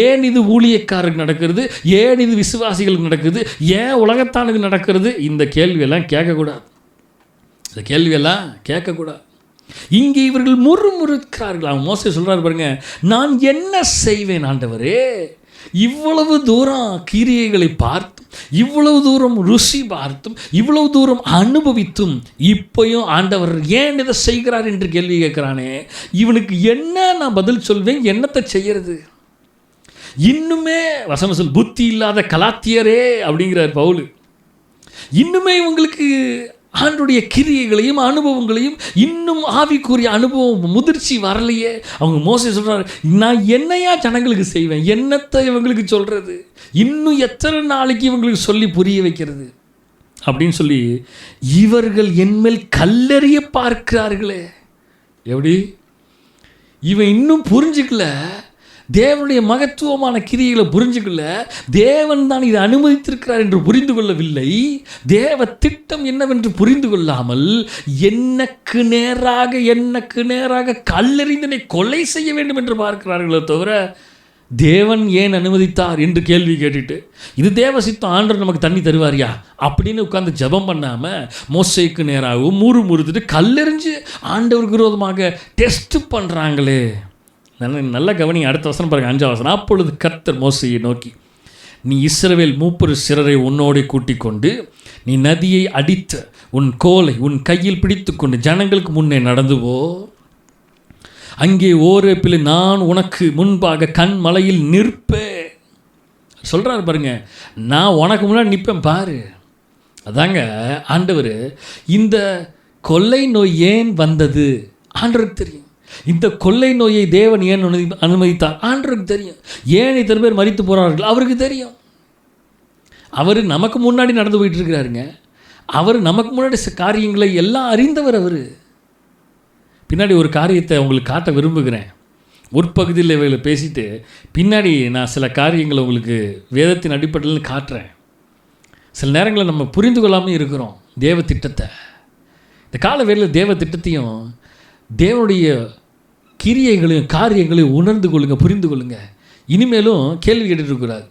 ஏன் இது ஊழியக்காரருக்கு நடக்கிறது, ஏன் இது விசுவாசிகளுக்கு நடக்குது, ஏன் உலகத்தானுக்கு நடக்கிறது? இந்த கேள்வியெல்லாம் கேட்கக்கூடாது, இந்த கேள்வியெல்லாம் கேட்கக்கூடாது. இங்கே இவர்கள் முறுமுறுக்கிறார்கள். அவன் மோசே சொல்கிறார் பாருங்க, நான் என்ன செய்வேன் ஆண்டவரே, இவ்வளவு தூரம் கிரியைகளை பார்த்தும், இவ்வளவு தூரம் ருசி பார்த்தும், இவ்வளவு தூரம் அனுபவித்தும் இப்பயும் ஆண்டவர் ஏன் இதை செய்கிறார் என்று கேள்வி கேட்கிறானே, இவனுக்கு என்ன நான் பதில் சொல்வேன், என்னத்தை செய்யறது? இன்னுமே வசனம் சொல், புத்தி இல்லாத கலாத்தியரே அப்படிங்கிறார் பவுல். இன்னுமே இவங்களுக்கு ஆண்டுடைய கிரியைகளையும் அனுபவங்களையும் இன்னும் ஆவிக்குரிய அனுபவம் முதிர்ச்சி வரலையே. அவங்க மோசே சொல்கிறார், நான் என்னையா ஜனங்களுக்கு செய்வேன், என்னத்தை இவங்களுக்கு சொல்கிறது, இன்னும் எத்தனை நாளைக்கு இவங்களுக்கு சொல்லி புரிய வைக்கிறது அப்படின்னு சொல்லி இவர்கள் என்மேல் கல்லெறிய பார்க்கிறார்களே. எப்படி? இவன் இன்னும் புரிஞ்சுக்கல, தேவனுடைய மகத்துவமான கிரியைகளை புரிஞ்சுக்கல, தேவன் தான் இதை அனுமதித்திருக்கிறார் என்று புரிந்து கொள்ளவில்லை, தேவ திட்டம் என்னவென்று புரிந்து கொள்ளாமல் எனக்கு நேராக கல்லெறிந்தனை கொலை செய்ய வேண்டும் என்று பார்க்கிறார்களே தவிர தேவன் ஏன் அனுமதித்தார் என்று கேள்வி கேட்டுட்டு, இது தேவ சித்தம், ஆண்டவர் நமக்கு தண்ணி தருவாரியா அப்படின்னு உட்காந்து ஜபம் பண்ணாமல் மோசேக்கு நேராகவும் முறுமுறுத்துட்டு கல்லெறிஞ்சு ஆண்டவருக்கு விரோதமாக டெஸ்ட் பண்ணுறாங்களே. நல்ல கவனி, அடுத்த வசனம் பாருங்க, 5ஆம் வசனம். அப்பொழுது கர்த்தர் மோசேயை நோக்கி, நீ இஸ்ரவேல் மூப்பரு சிலரை உன்னோடு கூட்டிக் கொண்டு நீ நதியை அடித்த உன் கோலை உன் கையில் பிடித்து கொண்டு ஜனங்களுக்கு முன்னே நடந்து போ. அங்கே ஓரேப்பில் நான் உனக்கு முன்பாக கண் மலையில் நிற்பேன் சொல்கிறார் பாருங்க. நான் உனக்கு முன்னாடி நிற்பேன் பாரு. அதாங்க ஆண்டவர். இந்த கொள்ளை நோய் ஏன் வந்தது ஆண்டவருக்கு தெரியும். இந்த கொள்ளை நோயை தேவன் ஏன் அனுமதித்தார் ஆண்டவருக்கு தெரியும். ஏன் இத்தனை பேர் மரித்து போகிறார்கள் அவருக்கு தெரியும். அவர் நமக்கு முன்னாடி நடந்து போயிட்டு இருக்கிறாருங்க. அவர் நமக்கு முன்னாடி காரியங்களை எல்லாம் அறிந்தவர். அவர் பின்னாடி ஒரு காரியத்தை உங்களுக்கு காட்ட விரும்புகிறேன். உட்பகுதியில் இவைகளை பேசிட்டு பின்னாடி நான் சில காரியங்களை உங்களுக்கு வேதத்தின் அடிப்படையில் காட்டுறேன். சில நேரங்களில் நம்ம புரிந்து கொள்ளாமல் இருக்கிறோம் தேவ திட்டத்தை. இந்த கால வேளையில் தேவ திட்டத்தையும் தேவனுடைய கிரியைகளையும் காரியங்களையும் உணர்ந்து கொள்ளுங்கள், புரிந்து கொள்ளுங்கள். இனிமேலும் கேள்வி கேட்டுட்டு இருக்கக்கூடாது.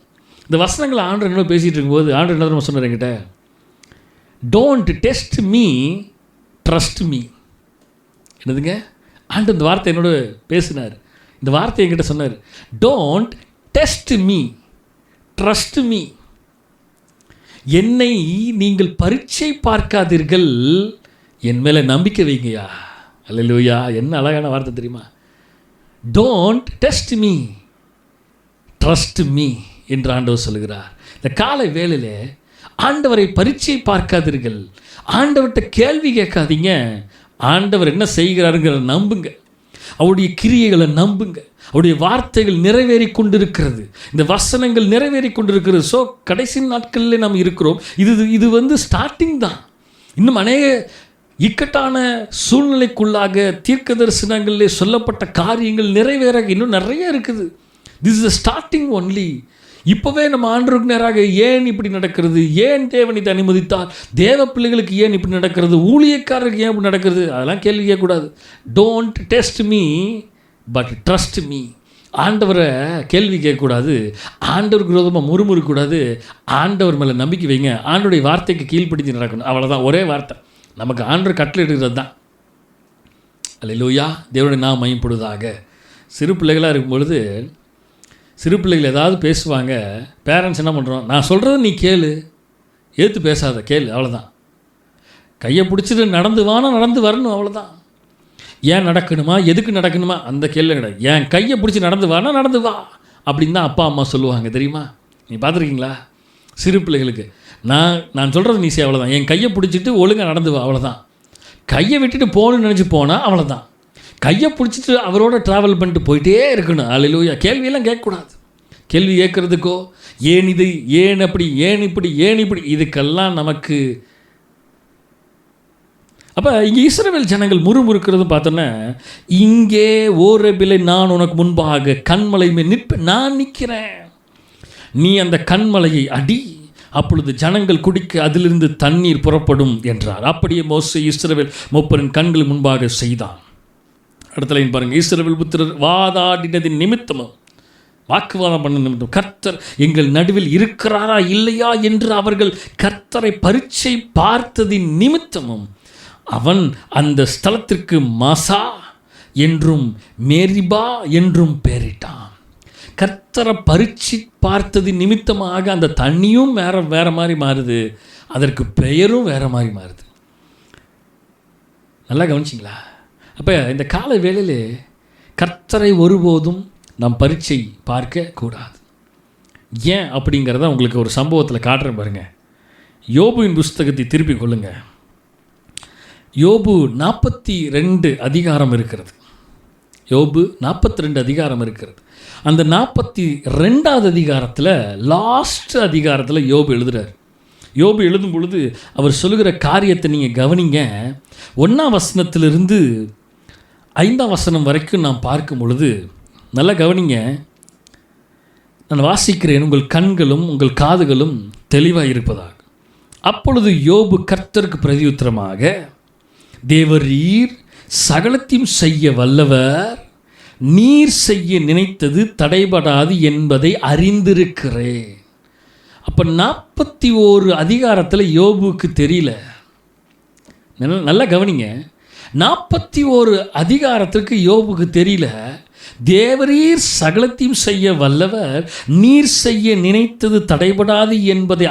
இந்த வசனங்களை ஆண்டவர் என்ன பேசிகிட்டு இருக்கும்போது ஆண்டவர் என்ன நம்ம சொன்னார் என்கிட்ட, don't test me trust me. என்னதுங்க ஆண்டு இந்த வார்த்தை என்னோட பேசினார். இந்த வார்த்தை என்கிட்ட சொன்னார், don't test me trust me. என்னை நீங்கள் பரீட்சை பார்க்காதீர்கள், என் மேலே நம்பிக்கை வைங்கயா. அல்லேலூயா. என்ன அழகான வார்த்தை தெரியுமா? Don't test me trust me என்று ஆண்டவர் சொல்கிறார். இந்த காலை வேளையிலே ஆண்டவரை பரீட்சை பார்க்காதீர்கள், ஆண்டவர்கிட்ட கேள்வி கேட்காதீங்க. ஆண்டவர் என்ன செய்கிறாருங்கிறத நம்புங்க, அவருடைய கிரியைகளை நம்புங்க. அவருடைய வார்த்தைகள் நிறைவேறி கொண்டிருக்கிறது, இந்த வசனங்கள் நிறைவேறி கொண்டிருக்கிறது. ஸோ கடைசி நாட்களில் நாம் இருக்கிறோம். இது ஸ்டார்டிங் தான். இன்னும் அநேக இக்கட்டான சூழ்நிலைக்குள்ளாக தீர்க்க தரிசனங்களிலே சொல்லப்பட்ட காரியங்கள் நிறைவேற இன்னும் நிறைய இருக்குது. This is the starting only. இப்போவே நம்ம ஆண்டவருக்கு நேராக ஏன் இப்படி நடக்கிறது, ஏன் தேவன் இதை அனுமதித்தார், தேவ பிள்ளைகளுக்கு ஏன் இப்படி நடக்கிறது, ஊழியக்காரருக்கு ஏன் இப்படி நடக்கிறது, அதெல்லாம் கேள்வி கேட்கக்கூடாது. Don't test me but trust me. ஆண்டவரை கேள்வி கேட்கக்கூடாது, ஆண்டவருக்கு விரோதமாக முறுமுறுக்கூடாது, ஆண்டவர் மேலே நம்பிக்கை வைங்க, ஆண்டவருடைய வார்த்தைக்கு கீழ்ப்படுத்தி நடக்கணும். அவ்வளோதான், ஒரே வார்த்தை. நமக்கு ஆண்டவர் கட்டளை எடுக்கிறது தான். அல்லேலூயா, தேவனுடைய நாமம் மகிமைப்படுவதாக. சிறு பிள்ளைகளாக இருக்கும்பொழுது சிறு பிள்ளைகள் ஏதாவது பேசுவாங்க, பேரண்ட்ஸ் என்ன பண்ணுறோம், நான் சொல்கிறத நீ கேளு, ஏற்று பேசாத, கேளு, அவ்வளோதான். கையை பிடிச்சிட்டு நடந்து வானா நடந்து வரணும், அவ்வளோதான். ஏன் நடக்கணுமா, எதுக்கு நடக்கணுமா, அந்த கேள்வி கிடையாது. என் கையை பிடிச்சி நடந்து வானா நடந்து வா அப்படின்னு தான் அப்பா அம்மா சொல்லுவாங்க, தெரியுமா? நீ பார்த்துருக்கீங்களா? சிறு பிள்ளைகளுக்கு நான் சொல்கிறது நீ செய்ய, அவ்வளோதான். என் கையை பிடிச்சிட்டு ஒழுங்காக நடந்து வா, அவ்வளோதான். கையை விட்டுட்டு போகணுன்னு நினச்சி போனால் அவ்வளோதான். கையை பிடிச்சிட்டு அவரோட ட்ராவல் பண்ணிட்டு போயிட்டே இருக்கணும். அல்லேலூயா. கேள்வியெல்லாம் கேட்கக்கூடாது. கேள்வி கேட்குறதுக்கோ ஏன் இது, ஏன் அப்படி, ஏன் இப்படி, ஏன் இப்படி, இதுக்கெல்லாம் நமக்கு. அப்போ இங்கே இஸ்ரவேல் ஜனங்கள் முறுமுறுக்கிறது பார்த்தோன்னா, இங்கே ஓரேபிலே நான் உனக்கு முன்பாக கண்மலை மேல் நிற்பேன், நான் நிற்கிறேன், நீ அந்த கண்மலையை அடி, அப்பொழுது ஜனங்கள் குடிக்க அதிலிருந்து தண்ணீர் புறப்படும் என்றார். அப்படியே மோசே இஸ்ரவேல் மூப்பரின் கண்கள் முன்பாக செய்தான். அடுத்த லைன் பாருங்கள். இஸ்ரவேல் புத்திரர் வாதாடினதின் நிமித்தமும், வாக்குவாதம் பண்ண நிமித்தம், கர்த்தர் எங்கள் நடுவில் இருக்கிறாரா இல்லையா என்று அவர்கள் கர்த்தரை பரீட்சை பார்த்ததின் நிமித்தமும் அவன் அந்த ஸ்தலத்திற்கு மாசா என்றும் மேரிபா என்றும் பெயரிட்டான். கர்த்தரை பரீட்சை பார்த்தது நிமித்தமாக அந்த தண்ணியும் வேறு மாதிரி மாறுது, அதற்கு பெயரும் வேறு மாதிரி மாறுது. நல்லா கவனிச்சிங்களா? அப்போ இந்த கால வேளையிலே கர்த்தரை ஒருபோதும் நாம் பரீட்சை பார்க்க கூடாது. ஏன் அப்படிங்கிறத உங்களுக்கு ஒரு சம்பவத்தில் காட்டுறேன் பாருங்கள். யோபுவின் புஸ்தகத்தை திருப்பி கொள்ளுங்க. யோபு 42 அதிகாரம் இருக்கிறது. யோபு 42 அதிகாரம் இருக்கிறது. அந்த 42வது அதிகாரத்தில் லாஸ்ட் அதிகாரத்தில் யோபு எழுதுகிறார். யோபு எழுதும் பொழுது அவர் சொல்லுகிற காரியத்தை நீங்கள் கவனிங்க. 1ஆம் வசனத்திலிருந்து 5ஆம் வசனம் வரைக்கும் நாம் பார்க்கும் பொழுது நல்லா கவனிங்க. நான் வாசிக்கிறேன், உங்கள் கண்களும் உங்கள் காதுகளும் தெளிவாக இருப்பதாக. அப்பொழுது யோபு கர்த்தருக்கு பிரதியுத்தரமாக, தேவரீர் சகலத்தையும் செய்ய வல்லவர், நீர் செய்ய நினைத்தது தடைபடாது என்பதை அறிந்திருக்கிறேன். அப்போ 41 அதிகாரத்தில் யோபுக்கு தெரியல. நல்லா கவனிங்க. 41 அதிகாரத்திற்கு யோபுக்கு தெரியல, தேவரீர் சகலத்தையும் செய்ய வல்லவர், நீர் செய்ய நினைத்தது தடைபடாது என்பதை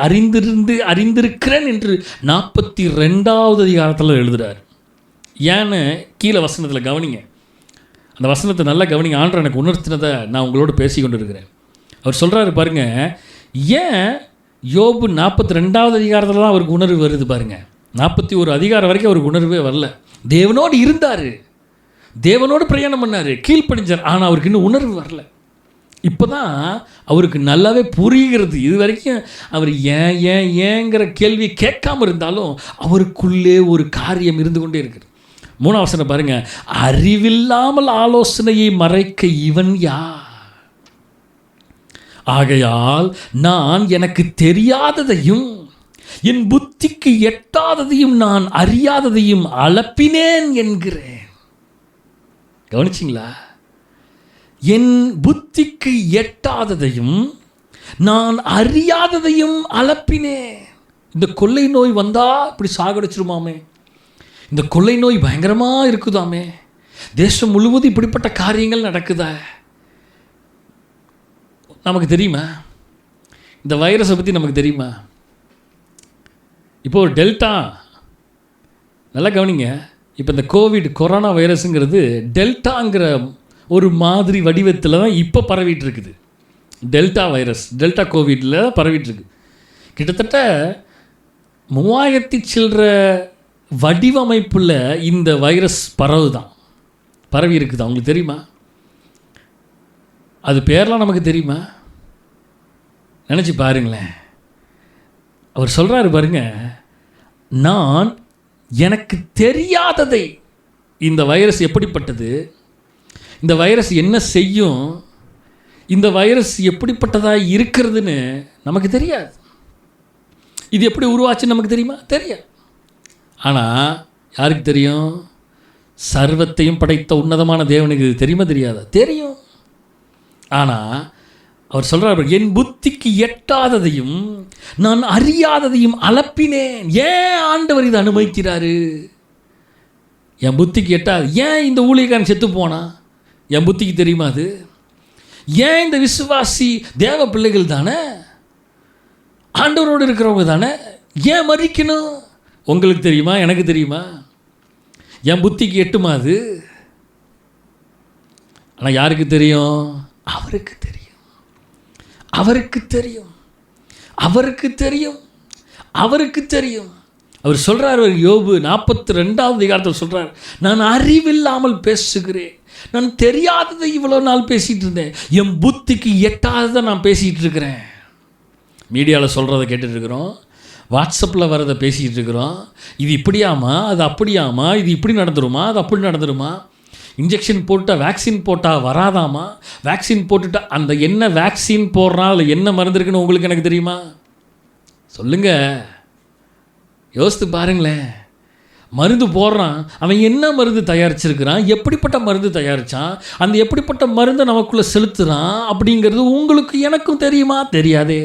அறிந்திருக்கிறேன் என்று 42வது அதிகாரத்தில் எழுதுகிறார். ஏன்னு கீழே வசனத்தில் கவனிங்க. அந்த வசனத்தை நல்லா கவனிங்க. ஆண்டவர் எனக்கு உணர்த்தினதை நான் உங்களோடு பேசி கொண்டு இருக்கிறேன். அவர் சொல்கிறாரு பாருங்க, ஏன் யோபு 42வது அதிகாரத்தில் தான் அவருக்கு உணர்வு வருது பாருங்க. 41 அதிகாரம் வரைக்கும் அவருக்கு உணர்வே வரல. தேவனோடு இருந்தார், தேவனோடு பிரயாணம் பண்ணார், கீழ்ப்படிஞ்சார், ஆனால் அவருக்கு இன்னும் உணர்வு வரல. இப்போ தான் அவருக்கு நல்லாவே புரிகிறது. இது வரைக்கும் அவர் ஏங்கிற கேள்வி கேட்காம இருந்தாலும் அவருக்குள்ளே ஒரு காரியம் இருந்து கொண்டே இருக்குது. 3ஆம் வசனம் பாருங்க. அறிவில்லாமல் ஆலோசனையை மறைக்க இவன் யார்? ஆகையால் நான் எனக்கு தெரியாததையும் என் புத்திக்கு எட்டாததையும் நான் அறியாததையும் அளப்பினேன் என்கிறேன். கவனிச்சிங்களா? என் புத்திக்கு எட்டாததையும் நான் அறியாததையும் அளப்பினேன். இந்த கொள்ளை நோய் வந்தால் இப்படி சாகடிச்சிருமாமே, இந்த கொள்ளை நோய் பயங்கரமாக இருக்குதாமே, தேசம் முழுவதும் இப்படிப்பட்ட காரியங்கள் நடக்குதா, நமக்கு தெரியுமா? இந்த வைரஸை பற்றி நமக்கு தெரியுமா? இப்போ ஒரு டெல்டா, நல்லா கவனிங்க. இப்போ இந்த கொரோனா வைரஸுங்கிறது டெல்டாங்கிற ஒரு மாதிரி வடிவத்தில் தான் இப்போ பரவிட்டு இருக்குது. டெல்டா வைரஸ், டெல்டா கோவிடில் பரவிட்டுருக்கு. கிட்டத்தட்ட 3000 சில்லற வடிவமைப்பில் இந்த வைரஸ் பரவி இருக்குது. அவங்களுக்கு தெரியுமா? அது பேர்லாம் நமக்கு தெரியுமா? நினச்சி பாருங்களேன். அவர் சொல்கிறாரு பாருங்க, நான் எனக்கு தெரியாததை, இந்த வைரஸ் எப்படிப்பட்டது, இந்த வைரஸ் என்ன செய்யும், இந்த வைரஸ் எப்படிப்பட்டதாக இருக்கிறதுன்னு நமக்கு தெரியாது. இது எப்படி உருவாச்சுன்னு நமக்கு தெரியுமா? தெரியாது. ஆனால் யாருக்கு தெரியும்? சர்வத்தையும் படைத்த உன்னதமான தேவனுக்கு இது தெரியுமா தெரியாதா? தெரியும். ஆனால் அவர் சொல்கிறார், என் புத்திக்கு எட்டாததையும் நான் அறியாததையும் அளப்பினேன். ஏன் ஆண்டவர் இதை அனுமதிக்கிறாரு? என் புத்திக்கு எட்டாது. ஏன் இந்த ஊழியக்காரன் செத்து போனா? என் புத்திக்கு தெரியுமா அது? ஏன் இந்த விசுவாசி தேவ பிள்ளைகள் தானே, ஆண்டவரோடு இருக்கிறவங்க தானே, ஏன் மறிக்கணும்? உங்களுக்கு தெரியுமா? எனக்கு தெரியுமா? என் புத்திக்கு எட்டுமா அது? ஆனால் யாருக்கு தெரியும்? அவருக்கு தெரியும். அவருக்கு தெரியும். அவருக்கு தெரியும். அவருக்கு தெரியும். அவர் சொல்கிறார், யோபு 42வது அதிகாரத்தில் சொல்கிறார், நான் அறிவில்லாமல் பேசுகிறேன், நான் தெரியாததை இவ்வளோ நாள் பேசிகிட்டு இருந்தேன், என் புத்திக்கு எட்டாததை நான் பேசிகிட்டு இருக்கிறேன். மீடியாவில் சொல்கிறத கேட்டுட்ருக்குறோம், வாட்ஸ்அப்பில் வரதை பேசிக்கிட்டு இருக்கிறோம். இது இப்படியாமா, அது அப்படியாமா, இது இப்படி நடந்துருமா, அது அப்படி நடந்துருமா, இன்ஜெக்ஷன் போட்டால் வேக்சின் போட்டால் வராதாமா, வேக்சின் போட்டுட்டா அந்த என்ன வேக்சின் போடுறான் அதில் என்ன மருந்து இருக்குன்னு உங்களுக்கு எனக்கு தெரியுமா? சொல்லுங்கள், யோசித்து பாருங்களேன். மருந்து போடுறான், அவன் என்ன மருந்து தயாரிச்சிருக்கிறான், எப்படிப்பட்ட மருந்து தயாரித்தான், அந்த எப்படிப்பட்ட மருந்தை நமக்குள்ளே செலுத்துகிறான் அப்படிங்கிறது உங்களுக்கு எனக்கும் தெரியுமா? தெரியாதே.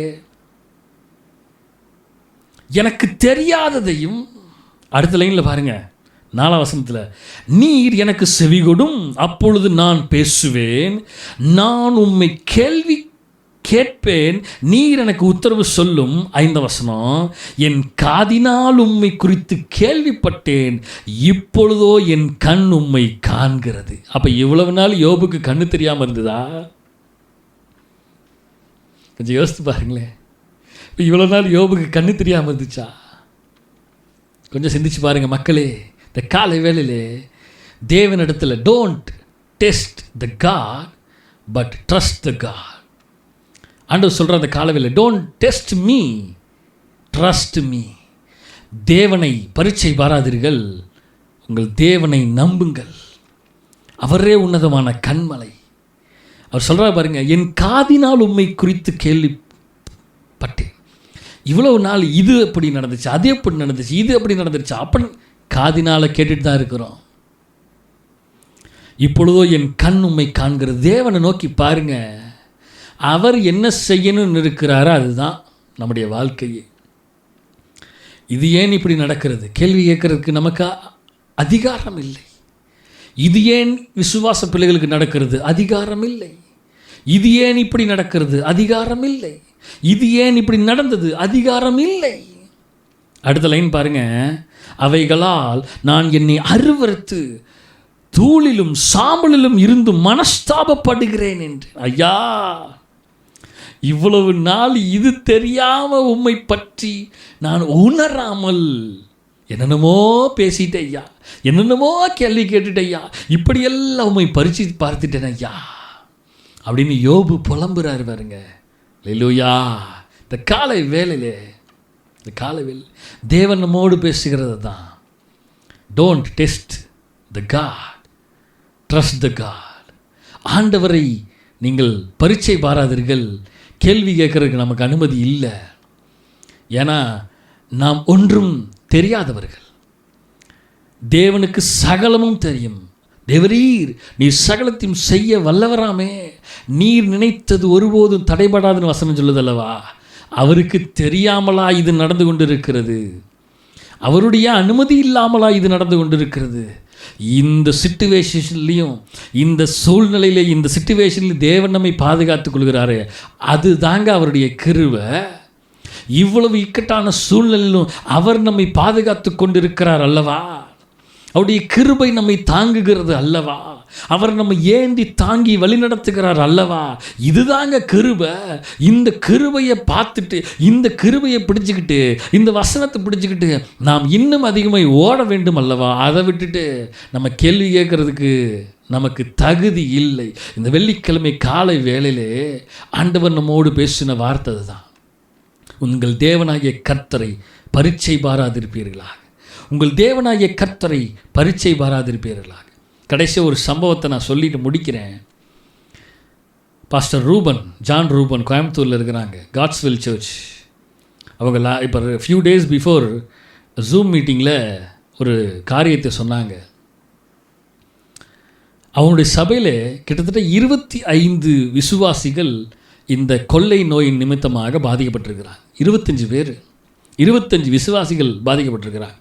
எனக்கு தெரியாததையும், அடுத்த லைனில் பாருங்கள், 4ஆம் வசனத்தில், நீர் எனக்கு செவிகொடும், அப்பொழுது நான் பேசுவேன், நான் உம்மை கேள்வி கேட்பேன், நீர் எனக்கு உத்தரவு சொல்லும். 5ஆம் வசனம், என் காதினால் உம்மை குறித்து கேள்விப்பட்டேன், இப்பொழுதோ என் கண் உம்மை காண்கிறது. அப்போ இவ்வளவு நாள் யோபுக்கு கண்ணு தெரியாமல் இருந்ததா? கொஞ்சம் யோசித்து பாருங்களேன். இப்போ இவ்வளோ நாள் யோபுக்கு கண்ணு தெரியாமல் இருந்துச்சா? கொஞ்சம் சிந்திச்சு பாருங்கள் மக்களே. இந்த காலை வேளையிலே தேவனிடத்தில் don't test the God but trust the God. ஆண்டவர் சொல்கிற அந்த காலை வேளையில் don't test me, trust me. தேவனை பரீட்சை பாராதீர்கள், உங்கள் தேவனை நம்புங்கள், அவரே உன்னதமான கண்மலை. அவர் சொல்கிறார் பாருங்க, என் காதினால் உம்மை குறித்து கேள்விப்பட்டேன். இவ்வளவு நாள் இது எப்படி நடந்துச்சு, அது எப்படி நடந்துச்சு, இது எப்படி நடந்துச்சு, அப்படி காதினால் கேட்டுட்டு தான் இருக்கிறோம். இப்பொழுதோ என் கண் உம்மை காண்கிறது. தேவனை நோக்கி பாருங்க, அவர் என்ன செய்யணும்னு இருக்கிறாரோ அதுதான் நம்முடைய வாழ்க்கையே. இது ஏன் இப்படி நடக்கிறது கேள்வி கேட்கறதுக்கு நமக்கு அதிகாரம் இல்லை. இது ஏன் விசுவாச பிள்ளைகளுக்கு நடக்கிறது? அதிகாரம் இல்லை. இது ஏன் இப்படி நடக்கிறது? அதிகாரம் இல்லை. இது ஏன் இப்படி நடந்தது? அதிகாரம் இல்லை. அடுத்த லைன் பாருங்க, அவைகளால் நான் என்னை அருவருத்து தூளிலும் சாம்பலிலும் இருந்து மனஸ்தாபப்படுகிறேன் என்று. ஐயா, இவ்வளவு நாள் இது தெரியாமல் உம்மை பற்றி நான் உணராமல் என்னென்னமோ பேசிட்டேன் ஐயா, என்னென்னமோ கேள்வி கேட்டுட்டேன் ஐயா, இப்படியெல்லாம் உம்மை பரிச்சு பார்த்துட்டேன் ஐயா அப்படின்னு யோபு புலம்புறாரு பாருங்க. அல்லேலூயா. இந்த காலை வேளையிலே, இந்த காலை வேலை தேவன் நம்மோடு பேசுகிறது தான். Don't test the God, trust the God. ஆண்டவரை நீங்கள் பரீட்சை பாராதீர்கள். கேள்வி கேட்கறதுக்கு நமக்கு அனுமதி இல்லை. ஏன்னா நாம் ஒன்றும் தெரியாதவர்கள். தேவனுக்கு சகலமும் தெரியும். தேவரீர் நீர் சகலத்தையும் செய்ய வல்லவராமே, நீர் நினைத்தது ஒருபோதும் தடைபடாதுன்னு வசனம் சொல்லுதல்லவா? அவருக்கு தெரியாமலா இது நடந்து கொண்டு இருக்கிறது? அவருடைய அனுமதி இல்லாமலா இது நடந்து கொண்டு இருக்கிறது? இந்த சிச்சுவேஷன்லையும், இந்த சூழ்நிலையில, இந்த சிச்சுவேஷன்லையும் தேவன் நம்மை பாதுகாத்துக் கொள்கிறாரு. அது தாங்க அவருடைய கிருபை. இவ்வளவு இக்கட்டான சூழ்நிலையிலும் அவர் நம்மை பாதுகாத்து கொண்டிருக்கிறார் அல்லவா? அவருடைய கிருபை நம்மை தாங்குகிறது அல்லவா? அவர் நம்ம ஏந்தி தாங்கி வழிநடத்துகிறார் அல்லவா? இதுதாங்க கிருபை. இந்த கிருபையை பார்த்துட்டு, இந்த கிருபையை பிடிச்சிக்கிட்டு, இந்த வசனத்தை பிடிச்சிக்கிட்டு நாம் இன்னும் அதிகமாக ஓட வேண்டும் அல்லவா? அதை விட்டுட்டு நம்ம கேள்வி கேட்கறதுக்கு நமக்கு தகுதி இல்லை. இந்த வெள்ளிக்கிழமை காலை வேளையிலே ஆண்டவர் நம்மோடு பேசின வார்த்தை தான், உங்கள் தேவனாகிய கர்த்தரை பரீட்சை பாராதிருப்பீர்களாக. உங்கள் தேவனாகிய கர்த்தரை பரீட்சை பாராதிருப்பீர்களாக. கடைசி ஒரு சம்பவத்தை நான் சொல்லிட்டு முடிக்கிறேன். பாஸ்டர் ரூபன், ஜான் ரூபன் கோயம்புத்தூரில் இருக்கிறாங்க, காட்ஸ்வில் சர்ச். அவங்க இப்போ ஃபியூ டேஸ் பிஃபோர் ஜூம் மீட்டிங்கில் ஒரு காரியத்தை சொன்னாங்க. அவனுடைய சபையில் கிட்டத்தட்ட 25 விசுவாசிகள் இந்த கொள்ளை நோயின் நிமித்தமாக பாதிக்கப்பட்டிருக்கிறாங்க. 25 பேர், 25 விசுவாசிகள் பாதிக்கப்பட்டிருக்கிறாங்க.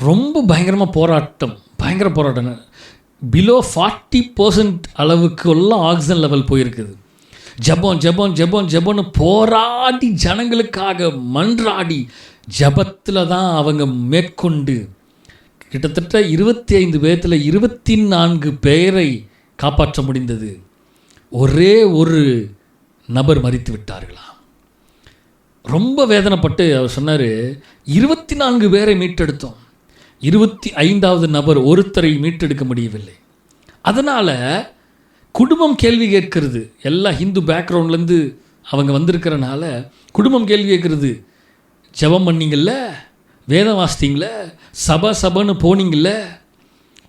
ரொம்ப பயங்கரமாக பயங்கர போராட்டம். பிலோ 40% அளவுக்குலாம் ஆக்சிஜன் லெவல் போயிருக்குது. ஜபம் ஜபம் ஜபம் ஜபம்னு போராடி ஜனங்களுக்காக மன்றாடி ஜபத்தில் தான் அவங்க மேற்கொண்டு கிட்டத்தட்ட 25 பேர்த்தில் 24 பேரை காப்பாற்ற முடிந்தது. ஒரே ஒரு நபர் மரித்து விட்டார்களாம். ரொம்ப வேதனைப்பட்டு அவர் சொன்னார், 24 பேரை மீட்டெடுத்தோம், 25வது நபர் ஒருத்தரை மீட்டெடுக்க முடியவில்லை. அதனால் குடும்பம் கேள்வி கேட்கறது, எல்லா ஹிந்து பேக்ரவுண்ட்லேருந்து அவங்க வந்திருக்கிறனால குடும்பம் கேள்வி கேட்குறது, ஜெபம் பண்ணிங்கள்ல, வேதம் வாசித்தீங்கள, சபைன்னு போனீங்கள்ல,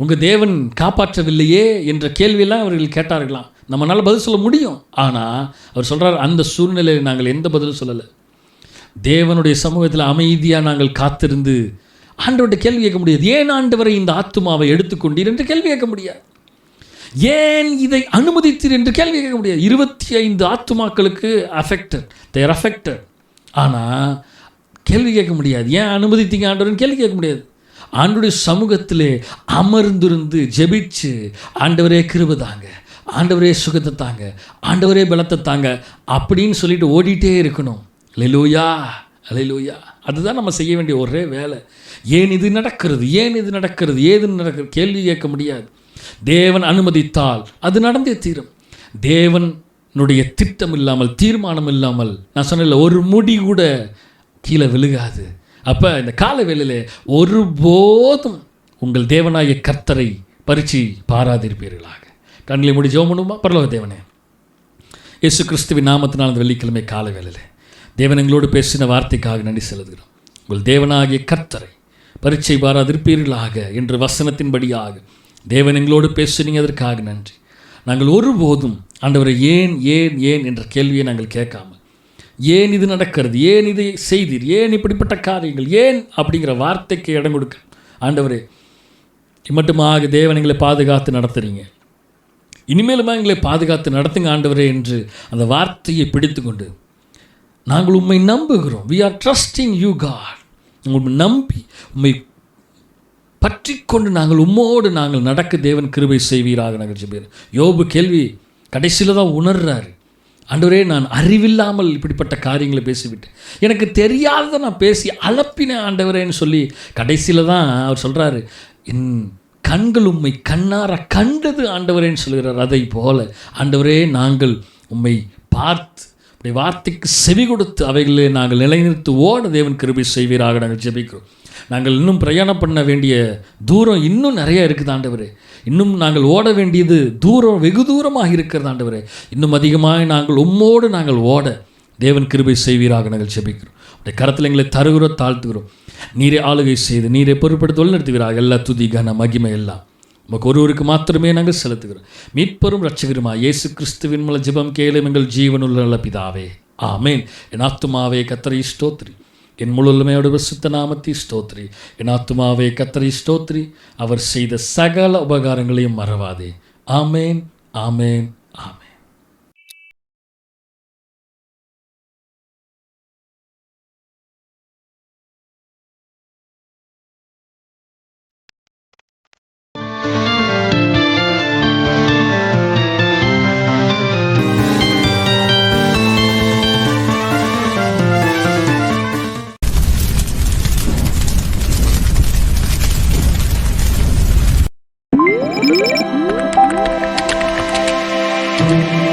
உங்கள் தேவன் காப்பாற்றவில்லையே என்ற கேள்வியெல்லாம் அவர்கள் கேட்டார்களாம். நம்மளால் பதில் சொல்ல முடியும். ஆனால் அவர் சொல்கிறார், அந்த சூழ்நிலையில் நாங்கள் எந்த பதிலும் சொல்லலை. தேவனுடைய சமூகத்தில் அமைதியாக நாங்கள் காத்திருந்து ஆண்டவர்கிட்ட கேள்வி கேட்க முடியாது. ஏன் ஆண்டவரை இந்த ஆத்துமாவை எடுத்துக்கொண்டீர் என்று கேள்வி கேட்க முடியாது. ஏன் இதை அனுமதித்தீர் என்று கேள்வி கேட்க முடியாது. 25 ஆத்துமாக்களுக்கு தேர் அஃபெக்டட். ஆனால் கேள்வி கேட்க முடியாது. ஏன் அனுமதித்தீங்க ஆண்டவர்னு கேள்வி கேட்க முடியாது. ஆண்டவருடைய சமூகத்திலே அமர்ந்திருந்து ஜெபிச்சு, ஆண்டவரே கிருபை தாங்க, ஆண்டவரே சுகத்தை தாங்க, ஆண்டவரே பலத்தை தாங்க அப்படின்னு சொல்லிட்டு ஓடிட்டே இருக்கணும். அல்லேலூயா, அல்லேலூயா. அதுதான் நம்ம செய்ய வேண்டிய ஒரே வேலை. ஏன் இது நடக்கிறது, ஏது நடக்கிறது கேள்வி கேட்க முடியாது. தேவன் அனுமதித்தால் அது நடந்தே தீரும். தேவனுடைய திட்டம் இல்லாமல், தீர்மானம் இல்லாமல், நான் சொன்ன ஒரு முடி கூட கீழே விழுகாது. அப்போ இந்த கால வேளையில் ஒருபோதும் உங்கள் தேவனாகிய கர்த்தரை பரிச்சு பாராதிருப்பீர்களாக. கண்களை மூடி ஜெபம் பண்ணுமா? பரலோக தேவனே, இயேசு கிறிஸ்துவின் நாமத்தினால் அந்த வெள்ளிக்கிழமை கால வேளையில் தேவன் எங்களோடு பேசின வார்த்தைக்காக நன்றி செலுத்துகிறோம். உங்கள் தேவனாகிய கர்த்தரை பரிச்சை பாராதிருப்பீர்களாக என்று வசனத்தின்படியாக தேவன் எங்களோடு பேசுனீங்க, அதற்காக நன்றி. நாங்கள் ஒருபோதும் ஆண்டவரை ஏன் ஏன் ஏன் என்ற கேள்வியை நாங்கள் கேட்காமல், ஏன் இது நடக்கிறது, ஏன் இதை செய்தீர், ஏன் இப்படிப்பட்ட காரியங்கள், ஏன் அப்படிங்கிற வார்த்தைக்கு இடம் கொடுக்க ஆண்டவரே இம்மட்டுமாக தேவன் எங்களை பாதுகாத்து நடத்துகிறீங்க, இனிமேலுமா எங்களை பாதுகாத்து நடத்துங்க ஆண்டவரே என்று அந்த வார்த்தையை பிடித்து கொண்டு நாங்கள் உம்மை நம்புகிறோம். we are trusting you God. உங்களை நம்பி உம்மை பற்றி கொண்டு நாங்கள் உம்மோடு நாங்கள் நடக்க தேவன் கிருபை செய்வீராக. நாங்கள் ஜெபிக்கிறோம். யோபு கேள்வி கடைசியில் தான் உணர்றாரு, ஆண்டவரே நான் அறிவில்லாமல் இப்படிப்பட்ட காரியங்களை பேசிவிட்டேன், எனக்கு தெரியாததை நான் பேசி அலப்பினேன் ஆண்டவரேன்னு சொல்லி கடைசியில் தான் அவர் சொல்கிறாரு, என் கண்கள் உம்மை கண்ணார கண்டது ஆண்டவரேன்னு சொல்கிறார். அதை போல ஆண்டவரே நாங்கள் உம்மை பார்த்து அப்படி வார்த்தைக்கு செவி கொடுத்து அவைகளை நாங்கள் நிலைநிறுத்து ஓட தேவன் கிருபை செய்வீராக. நாங்கள் ஜெபிக்கிறோம். நாங்கள் இன்னும் பிரயாணம் பண்ண வேண்டிய தூரம் இன்னும் நிறையா இருக்குது ஆண்டவரே. இன்னும் நாங்கள் ஓட வேண்டியது தூரம் வெகு தூரமாக இருக்கிறது ஆண்டவரே. இன்னும் அதிகமாக நாங்கள் உம்மோடு நாங்கள் ஓட தேவன் கிருபை செய்வீராக. நாங்கள் ஜெபிக்கிறோம். அப்படியே கரத்தில் எங்களை தருகிறோம், தாழ்த்துகிறோம். நீரே ஆளுகை செய்து நீரே பொறுப்படுத்தி வழிநடத்துவீராக. எல்லா துதி கன மகிமை எல்லாம் நமக்கு ஒருவருக்கு மாத்திரமே நாங்கள் செலுத்துகிறோம். மீட்பரும் இரட்சகருமா இயேசு கிறிஸ்துவின் மூலம் ஜெபம் கேளும் எங்கள் ஜீவனுள்ள நல்ல பிதாவே, ஆமேன். என் ஆத்துமாவே கர்த்தரை ஸ்தோத்திரி, என் முழுமையோட பரிசுத்த நாமத்தை ஸ்தோத்திரி. என் ஆத்துமாவே கர்த்தரை ஸ்தோத்திரி, அவர் செய்த சகல உபகாரங்களையும் மறவாதே. ஆமேன், ஆமேன், ஆமேன். Thank you.